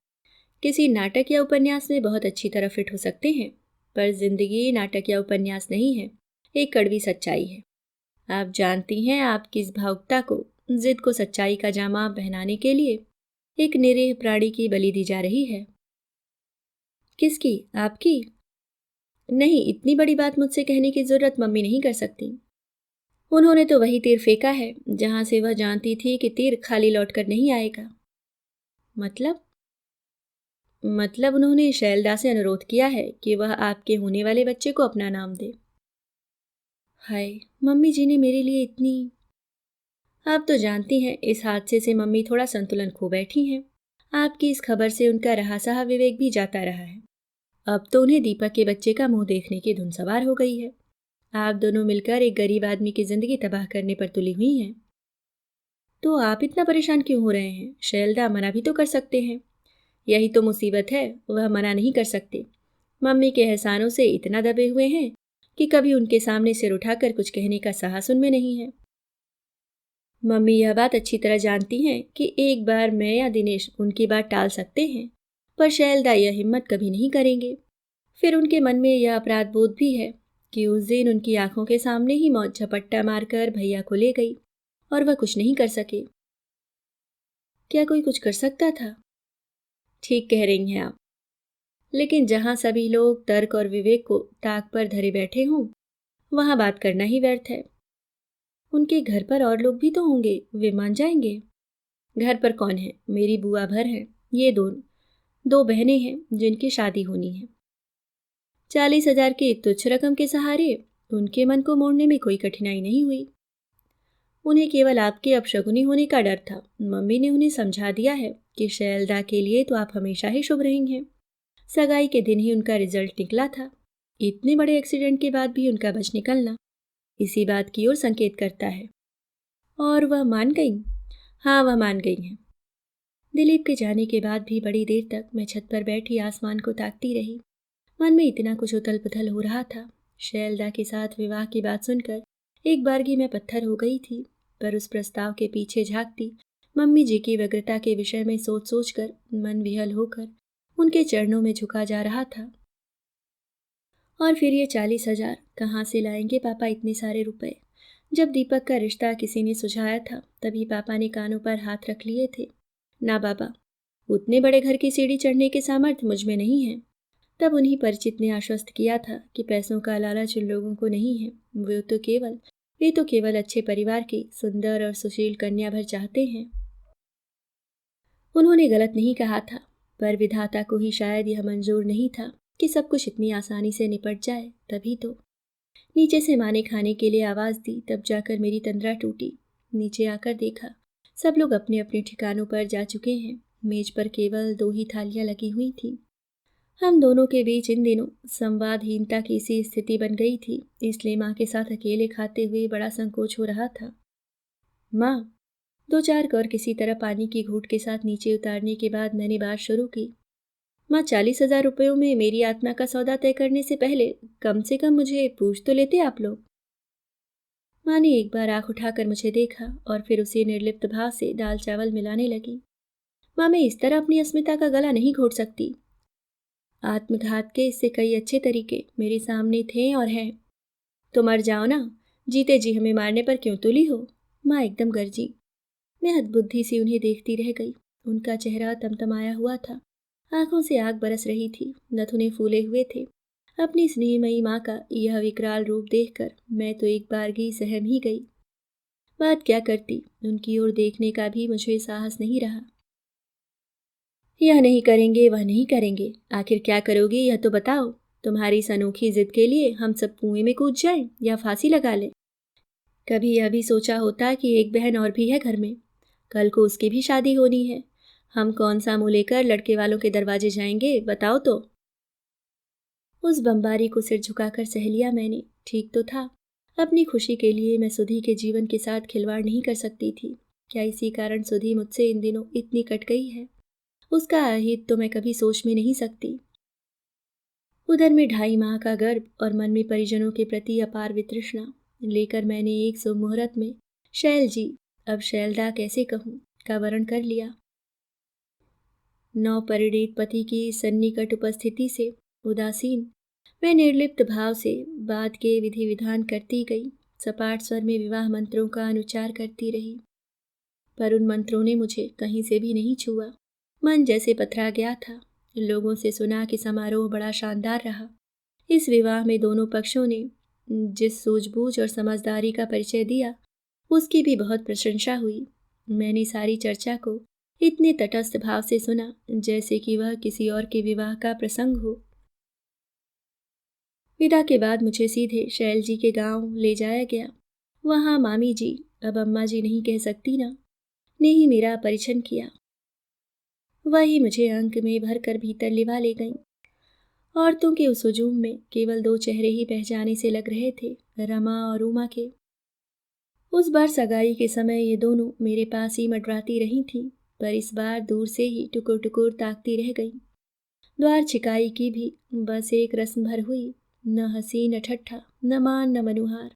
किसी नाटक या उपन्यास में बहुत अच्छी तरह फिट हो सकते हैं, पर जिंदगी नाटक या उपन्यास नहीं है, एक कड़वी सच्चाई है। आप जानती हैं आप किस भावुकता को, जिद को सच्चाई का जामा पहनाने के लिए एक निरीह प्राणी की बलि दी जा रही है। किसकी? आपकी? नहीं, इतनी बड़ी बात मुझसे कहने की जरूरत मम्मी नहीं कर सकती। उन्होंने तो वही तीर फेंका है जहां से वह जानती थी कि तीर खाली लौटकर नहीं आएगा। मतलब? मतलब उन्होंने शैलदा से अनुरोध किया है कि वह आपके होने वाले बच्चे को अपना नाम दे। हाय, मम्मी जी ने मेरे लिए इतनी। आप तो जानती हैं इस हादसे से मम्मी थोड़ा संतुलन खो बैठी हैं। आपकी इस खबर से उनका रहा सहा विवेक भी जाता रहा है। अब तो उन्हें दीपक के बच्चे का मुंह देखने की धुन सवार हो गई है। आप दोनों मिलकर एक गरीब आदमी की जिंदगी तबाह करने पर तुली हुई हैं। तो आप इतना परेशान क्यों हो रहे हैं? शैलदा मना भी तो कर सकते हैं। यही तो मुसीबत है, वह मना नहीं कर सकते। मम्मी के एहसानों से इतना दबे हुए हैं कि कभी उनके सामने सिर उठाकर कुछ कहने का साहस उनमें नहीं है। मम्मी यह बात अच्छी तरह जानती हैं कि एक बार मैं या दिनेश उनकी बात टाल सकते हैं, पर शैलदा यह हिम्मत कभी नहीं करेंगे। फिर उनके मन में यह अपराध बोध भी है कि उस दिन उनकी आंखों के सामने ही मौत झपट्टा मारकर भैया को ले गई और वह कुछ नहीं कर सके। क्या कोई कुछ कर सकता था? ठीक कह रही हैं आप, लेकिन जहां सभी लोग तर्क और विवेक को ताक पर धरे बैठे हों, वहां बात करना ही व्यर्थ है। उनके घर पर और लोग भी तो होंगे, वे मान जाएंगे। घर पर कौन है? मेरी बुआ भर हैं, ये दो बहनें हैं जिनकी शादी होनी है। 40,000 की तुच्छ रकम के सहारे उनके मन को मोड़ने में कोई कठिनाई नहीं हुई। उन्हें केवल आपके अपशगुनी होने का डर था। मम्मी ने उन्हें समझा दिया है कि शैलदा के लिए तो आप हमेशा ही शुभ रहेंगे। सगाई के दिन ही उनका रिजल्ट निकला था। इतने बड़े एक्सीडेंट के बाद भी उनका बच निकलना इसी बात की ओर संकेत करता है। और वह मान गई? हाँ, वह मान गई हैं। दिलीप के जाने के बाद भी बड़ी देर तक मैं छत पर बैठी आसमान को ताकती रही। मन में इतना कुछ उथल पुथल हो रहा था। शैलदा के साथ विवाह की बात सुनकर एक बारगी मैं पत्थर हो गई थी, पर उस प्रस्ताव के पीछे झांकती मम्मी जी की व्यग्रता के विषय में सोच सोचकर मन विहल होकर उनके चरणों में झुका जा रहा था। और फिर ये 40,000 कहाँ से लाएंगे पापा इतने सारे रुपए? जब दीपक का रिश्ता किसी ने सुझाया था तभी पापा ने कानों पर हाथ रख लिए थे। ना बाबा, उतने बड़े घर की सीढ़ी चढ़ने के सामर्थ्य मुझ में नहीं है। तब उन्हीं परिचित ने आश्वस्त किया था कि पैसों का लालच उन लोगों को नहीं है। वे तो केवल अच्छे परिवार की सुंदर और सुशील कन्या भर चाहते हैं। उन्होंने गलत नहीं कहा था, पर विधाता को ही शायद यह मंजूर नहीं था कि सब कुछ इतनी आसानी से निपट जाए। तभी तो नीचे से माँ ने खाने के लिए आवाज़ दी, तब जाकर मेरी तंद्रा टूटी। नीचे आकर देखा, सब लोग अपने अपने ठिकानों पर जा चुके हैं। मेज पर केवल 2 ही थालियां लगी हुई थीं। हम दोनों के बीच इन दिनों संवादहीनता की सी स्थिति बन गई थी, इसलिए माँ के साथ अकेले खाते हुए बड़ा संकोच हो रहा था। माँ, 2-4 कौर किसी तरह पानी की घूंट के साथ नीचे उतारने के बाद मैंने बात शुरू की। माँ, 40,000 रुपयों में मेरी आत्मा का सौदा तय करने से कम मुझे पूछ तो लेते आप लोग। माँ ने एक बार आंख उठाकर मुझे देखा और फिर उसी निर्लिप्त भाव से दाल चावल मिलाने लगी। माँ, मैं इस तरह अपनी अस्मिता का गला नहीं घोट सकती। आत्मघात के इससे कई अच्छे तरीके मेरे सामने थे और हैं। तो मर जाओ ना, जीते जी हमें मारने पर क्यों तुली हो? माँ एकदम गरजी। मैं हतबुद्धि सी उन्हें देखती रह गई। उनका चेहरा तमतमाया हुआ था, आंखों से आग बरस रही थी, नथुने फूले हुए थे। अपनी स्नेहमयी माँ का यह विकराल रूप देखकर मैं तो एक बारगी सहम ही गई। बात क्या करती, उनकी ओर देखने का भी मुझे साहस नहीं रहा। यह नहीं करेंगे, वह नहीं करेंगे, आखिर क्या करोगी यह तो बताओ। तुम्हारी इस अनोखी जिद के लिए हम सब कुएं में कूद जाएं या फांसी लगा लें? कभी यह भी सोचा होता कि एक बहन और भी है घर में, कल को उसकी भी शादी होनी है। हम कौन सा मुंह लेकर लड़के वालों के दरवाजे जाएंगे, बताओ तो। उस बमबारी को सिर झुकाकर सह लिया मैंने। ठीक तो था, अपनी खुशी के लिए मैं सुधी के जीवन के साथ खिलवाड़ नहीं कर सकती थी। क्या इसी कारण सुधी मुझसे इन दिनों इतनी कट गई है? उसका अहित तो मैं कभी सोच में नहीं सकती। उधर में 2.5 माह का गर्भ और मन में परिजनों के प्रति अपार वितृष्णा लेकर मैंने एक शुभ मुहूर्त में शैल जी, अब शैलदा कैसे कहूँ, का वरण कर लिया। नव परिणीत पति की सन्निकट उपस्थिति से उदासीन मैं निर्लिप्त भाव से बात के विधि विधान करती गई। सपाट स्वर में विवाह मंत्रों का अनुच्चार करती रही, पर उन मंत्रों ने मुझे कहीं से भी नहीं छुआ। मन जैसे पथरा गया था। लोगों से सुना कि समारोह बड़ा शानदार रहा। इस विवाह में दोनों पक्षों ने जिस सूझबूझ और समझदारी का परिचय दिया, उसकी भी बहुत प्रशंसा हुई। मैंने सारी चर्चा को इतने तटस्थ भाव से सुना जैसे कि वह किसी और के विवाह का प्रसंग हो। विदा के बाद मुझे सीधे शैल जी के गांव ले जाया गया। वहां मामी जी, अब अम्मा जी नहीं कह सकती ना, ने ही मेरा परिछन किया। वही मुझे अंक में भरकर भीतर लिवा ले गईं। औरतों के उस हुजूम में केवल 2 चेहरे ही पहचाने से लग रहे थे, रमा और उमा के। उस बार सगाई के समय ये दोनों मेरे पास ही मंडराती रही थीं, पर इस बार दूर से ही टुकुर टुकुर ताकती रह गईं। द्वार छिकाई की भी बस एक रस्म भर हुई, न हंसी न ठट्ठा, न मान न मनुहार।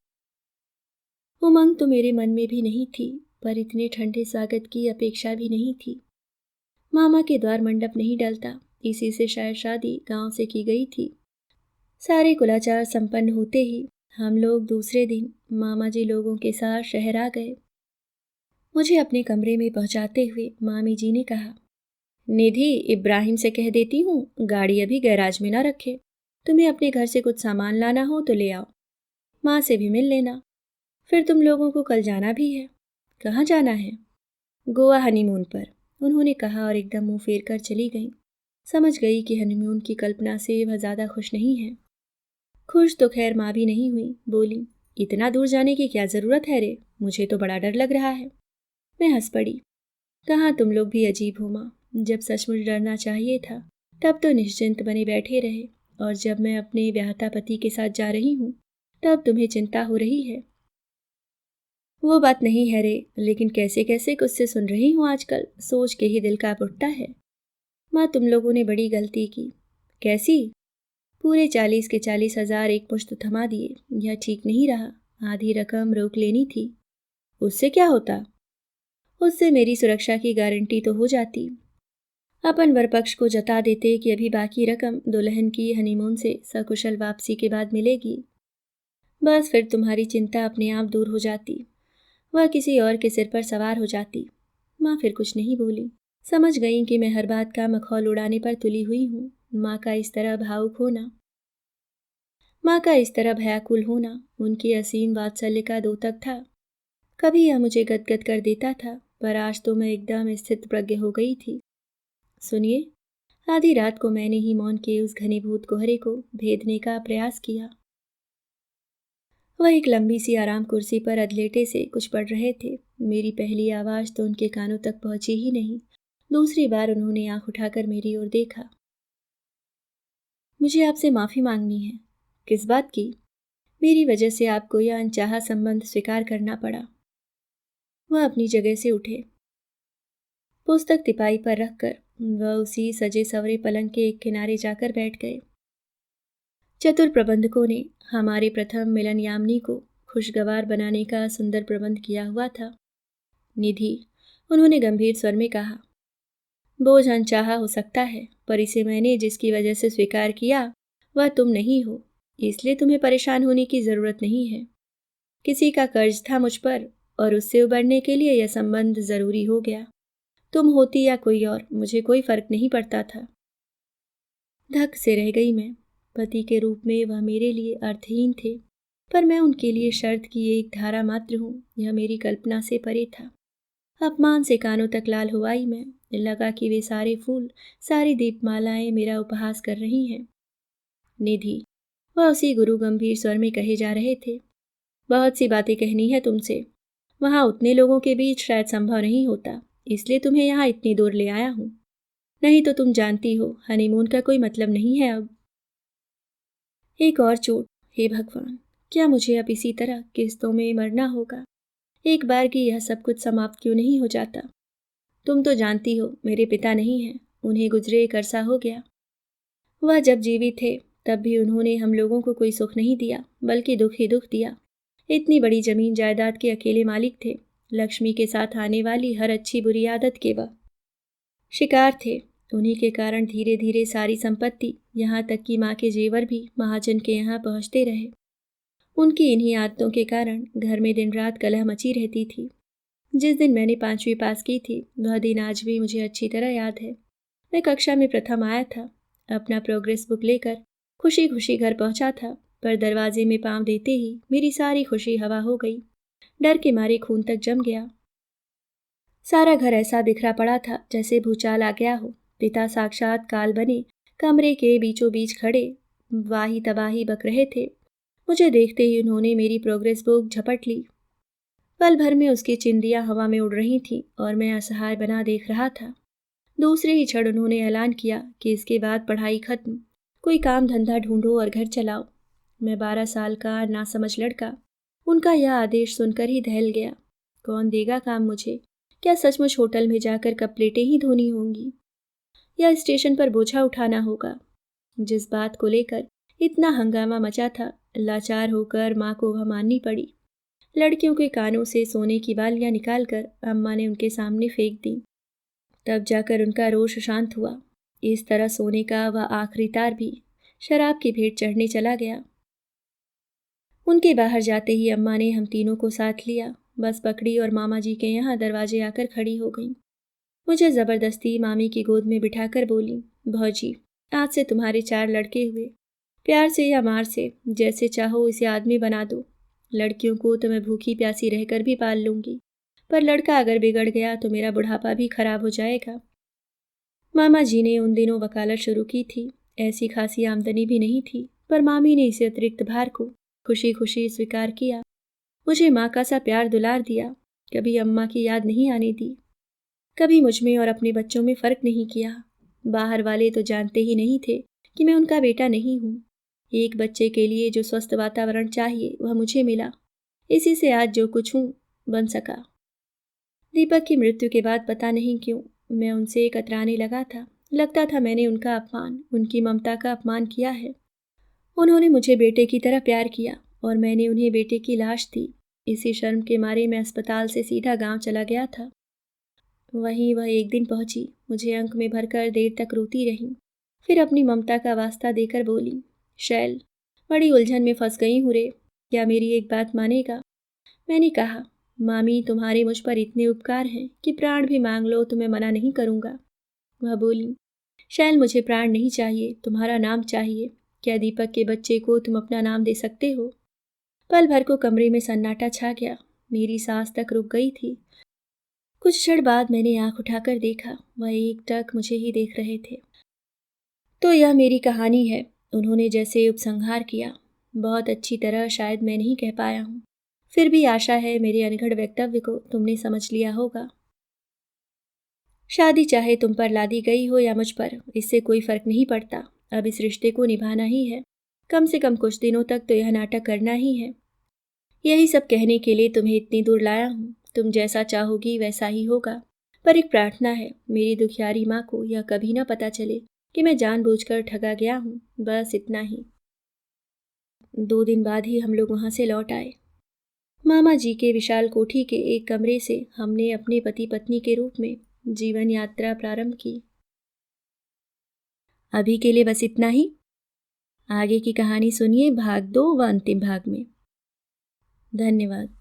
उमंग तो मेरे मन में भी नहीं थी, पर इतने ठंडे स्वागत की अपेक्षा भी नहीं थी। मामा के द्वार मंडप नहीं डलता, इसी से शायद शादी गांव से की गई थी। सारे कुलाचार संपन्न होते ही हम लोग दूसरे दिन मामा जी लोगों के साथ शहर आ गए। मुझे अपने कमरे में पहुंचाते हुए मामी जी ने कहा, निधि, इब्राहिम से कह देती हूँ गाड़ी अभी गैराज में ना रखे। तुम्हें अपने घर से कुछ सामान लाना हो तो ले आओ। माँ से भी मिल लेना। फिर तुम लोगों को कल जाना भी है। कहाँ जाना है? गोवा हनीमून पर, उन्होंने कहा और एकदम मुंह फेर कर चली गई। समझ गई कि हनीमून की कल्पना से वह ज़्यादा खुश नहीं है। खुश तो खैर माँ भी नहीं हुई। बोली, इतना दूर जाने की क्या ज़रूरत है रे, मुझे तो बड़ा डर लग रहा है। मैं हंस पड़ी। कहाँ तुम लोग भी अजीब हो माँ, जब सचमुच डरना चाहिए था तब तो निश्चिंत बने बैठे रहे, और जब मैं अपने ब्याहता पति के साथ जा रही हूँ तब तुम्हें चिंता हो रही है। वो बात नहीं है रे, लेकिन कैसे कैसे कुछ से सुन रही हूँ आजकल, सोच के ही दिल कांप उठता है। माँ, तुम लोगों ने बड़ी गलती की। कैसी? पूरे 40 के 40,000 एक मुश्त थमा दिए, यह ठीक नहीं रहा। आधी रकम रोक लेनी थी। उससे क्या होता? उससे मेरी सुरक्षा की गारंटी तो हो जाती। अपन वर पक्ष को जता देते कि अभी बाकी रकम दुल्हन की हनीमून से सकुशल वापसी के बाद मिलेगी। बस फिर तुम्हारी चिंता अपने आप दूर हो जाती, वह किसी और के सिर पर सवार हो जाती। माँ फिर कुछ नहीं बोली। समझ गई कि मैं हर बात का मखौल उड़ाने पर तुली हुई हूँ। माँ का इस तरह भावुक होना, माँ का इस तरह भयाकुल होना उनकी असीम वात्सल्य का द्योतक था। कभी यह मुझे गदगद कर देता था, पर आज तो मैं एकदम स्थित प्रज्ञ हो गई थी। सुनिए, आधी रात को मैंने ही मौन के उस घनीभूत कोहरे को भेदने का प्रयास किया। वह एक लंबी सी आराम कुर्सी पर अधलेटे से कुछ पढ़ रहे थे। मेरी पहली आवाज़ तो उनके कानों तक पहुंची ही नहीं। दूसरी बार उन्होंने आंख उठाकर मेरी ओर देखा। मुझे आपसे माफ़ी मांगनी है। किस बात की? मेरी वजह से आपको यह अनचाहा संबंध स्वीकार करना पड़ा। वह अपनी जगह से उठे। पुस्तक तिपाई पर रखकर वह उसी सजे सवरे पलंग के एक किनारे जाकर बैठ गए। चतुर प्रबंधकों ने हमारे प्रथम मिलन यामिनी को खुशगवार बनाने का सुंदर प्रबंध किया हुआ था। निधि, उन्होंने गंभीर स्वर में कहा, बोझ अनचाहा हो सकता है, पर इसे मैंने जिसकी वजह से स्वीकार किया वह तुम नहीं हो, इसलिए तुम्हें परेशान होने की जरूरत नहीं है। किसी का कर्ज था मुझ पर, और उससे उबरने के लिए यह संबंध जरूरी हो गया। तुम होती या कोई और, मुझे कोई फर्क नहीं पड़ता था। धक से रह गई मैं। पति के रूप में वह मेरे लिए अर्थहीन थे, पर मैं उनके लिए शर्त की एक धारा मात्र हूँ, यह मेरी कल्पना से परे था। अपमान से कानों तक लाल हो आई मैं। लगा कि वे सारे फूल, सारी दीपमालाएं मेरा उपहास कर रही हैं। निधि, वह उसी गुरु गंभीर स्वर में कहे जा रहे थे, बहुत सी बातें कहनी है तुमसे। वहां उतने लोगों के बीच शायद संभव नहीं होता, इसलिए तुम्हें यहाँ इतनी दूर ले आया हूँ। नहीं तो तुम जानती हो, हनीमून का कोई मतलब नहीं है अब। एक और चोट, हे भगवान, क्या मुझे अब इसी तरह किस्तों में मरना होगा? एक बार की यह सब कुछ समाप्त क्यों नहीं हो जाता? तुम तो जानती हो मेरे पिता नहीं हैं, उन्हें गुजरे एक अरसा हो गया। वह जब जीवित थे तब भी उन्होंने हम लोगों को कोई सुख नहीं दिया, बल्कि दुख ही दुख दिया। इतनी बड़ी जमीन जायदाद के अकेले मालिक थे। लक्ष्मी के साथ आने वाली हर अच्छी बुरी आदत के वह शिकार थे। उन्हीं के कारण धीरे धीरे सारी संपत्ति, यहाँ तक कि माँ के जेवर भी महाजन के यहाँ पहुँचते रहे। उनकी इन्हीं आदतों के कारण घर में दिन रात कलह मची रहती थी। जिस दिन मैंने 5वीं पास की थी, वह दिन आज भी मुझे अच्छी तरह याद है। मैं कक्षा में प्रथम आया था, अपना प्रोग्रेस बुक लेकर खुशी खुशी घर पहुंचा था, पर दरवाजे में पांव देते ही मेरी सारी खुशी हवा हो गई। डर के मारे खून तक जम गया। सारा घर ऐसा बिखरा पड़ा था जैसे भूचाल आ गया हो। पिता साक्षात काल बने कमरे के बीचों बीच खड़े वाही तबाही बक रहे थे। मुझे देखते ही उन्होंने मेरी प्रोग्रेस बुक झपट ली। पल भर में उसकी चिंदियां हवा में उड़ रही थीं और मैं असहाय बना देख रहा था। दूसरे ही क्षण उन्होंने ऐलान किया कि इसके बाद पढ़ाई खत्म, कोई काम धंधा ढूंढो और घर चलाओ। मैं 12 साल का नासमझ लड़का उनका यह आदेश सुनकर ही दहल गया। कौन देगा काम मुझे? क्या सचमुच होटल में जाकर कप प्लेटें ही धोनी होंगी, या स्टेशन पर बोझा उठाना होगा? जिस बात को लेकर इतना हंगामा मचा था, लाचार होकर माँ को वह माननी पड़ी। लड़कियों के कानों से सोने की बालियां निकालकर अम्मा ने उनके सामने फेंक दी। तब जाकर उनका रोष शांत हुआ। इस तरह सोने का वह आखिरी तार भी शराब की भेंट चढ़ने चला गया। उनके बाहर जाते ही अम्मा ने हम तीनों को साथ लिया, बस पकड़ी और मामा जी के यहाँ दरवाजे आकर खड़ी हो गई। मुझे जबरदस्ती मामी की गोद में बिठाकर बोली, भौजी, आज से तुम्हारे 4 लड़के हुए। प्यार से या मार से, जैसे चाहो इसे आदमी बना दो। लड़कियों को तो मैं भूखी प्यासी रहकर भी पाल लूंगी, पर लड़का अगर बिगड़ गया तो मेरा बुढ़ापा भी खराब हो जाएगा। मामा जी ने उन दिनों वकालत शुरू की थी। ऐसी खासी आमदनी भी नहीं थी, पर मामी ने इसे अतिरिक्त भार को खुशी खुशी स्वीकार किया। मुझे माँ का सा प्यार दुलार दिया, कभी अम्मा की याद नहीं आने दी, कभी मुझ में और अपने बच्चों में फर्क नहीं किया। बाहर वाले तो जानते ही नहीं थे कि मैं उनका बेटा नहीं हूँ। एक बच्चे के लिए जो स्वस्थ वातावरण चाहिए वह मुझे मिला। इसी से आज जो कुछ हूँ बन सका। दीपक की मृत्यु के बाद पता नहीं क्यों मैं उनसे कतराने लगा था। लगता था मैंने उनका अपमान, उनकी ममता का अपमान किया है। उन्होंने मुझे बेटे की तरह प्यार किया और मैंने उन्हें बेटे की लाश दी। इसी शर्म के मारे मैं अस्पताल से सीधा गांव चला गया था। वहीं वह एक दिन पहुंची, मुझे अंक में भरकर देर तक रोती रही। फिर अपनी ममता का वास्ता देकर बोली, शैल, बड़ी उलझन में फंस गई हूँ रे, क्या मेरी एक बात मानेगा? मैंने कहा, मामी तुम्हारे मुझ पर इतने उपकार हैं कि प्राण भी मांग लो तो मैं मना नहीं करूँगा। वह बोली, शैल मुझे प्राण नहीं चाहिए, तुम्हारा नाम चाहिए। क्या दीपक के बच्चे को तुम अपना नाम दे सकते हो? पल भर को कमरे में सन्नाटा छा गया, मेरी सांस तक रुक गई थी। कुछ क्षण बाद मैंने आंख उठाकर देखा, वह एकटक मुझे ही देख रहे थे। तो यह मेरी कहानी है, उन्होंने जैसे उपसंहार किया। बहुत अच्छी तरह शायद मैं नहीं कह पाया हूँ, फिर भी आशा है मेरे अनघड़ वक्तव्य को तुमने समझ लिया होगा। शादी चाहे तुम पर लादी गई हो या मुझ पर, इससे कोई फर्क नहीं पड़ता। अब इस रिश्ते को निभाना ही है, कम से कम कुछ दिनों तक तो यह नाटक करना ही है। यही सब कहने के लिए तुम्हें इतनी दूर लाया हूँ। तुम जैसा चाहोगी वैसा ही होगा, पर एक प्रार्थना है, मेरी दुखियारी माँ को यह कभी ना पता चले कि मैं जानबूझकर ठगा गया हूँ, बस इतना ही। 2 दिन बाद ही हम लोग वहाँ से लौट आए। मामा जी के विशाल कोठी के एक कमरे से हमने अपने पति पत्नी के रूप में जीवन यात्रा प्रारंभ की। अभी के लिए बस इतना ही। आगे की कहानी सुनिए भाग 2 व अंतिम भाग में। धन्यवाद।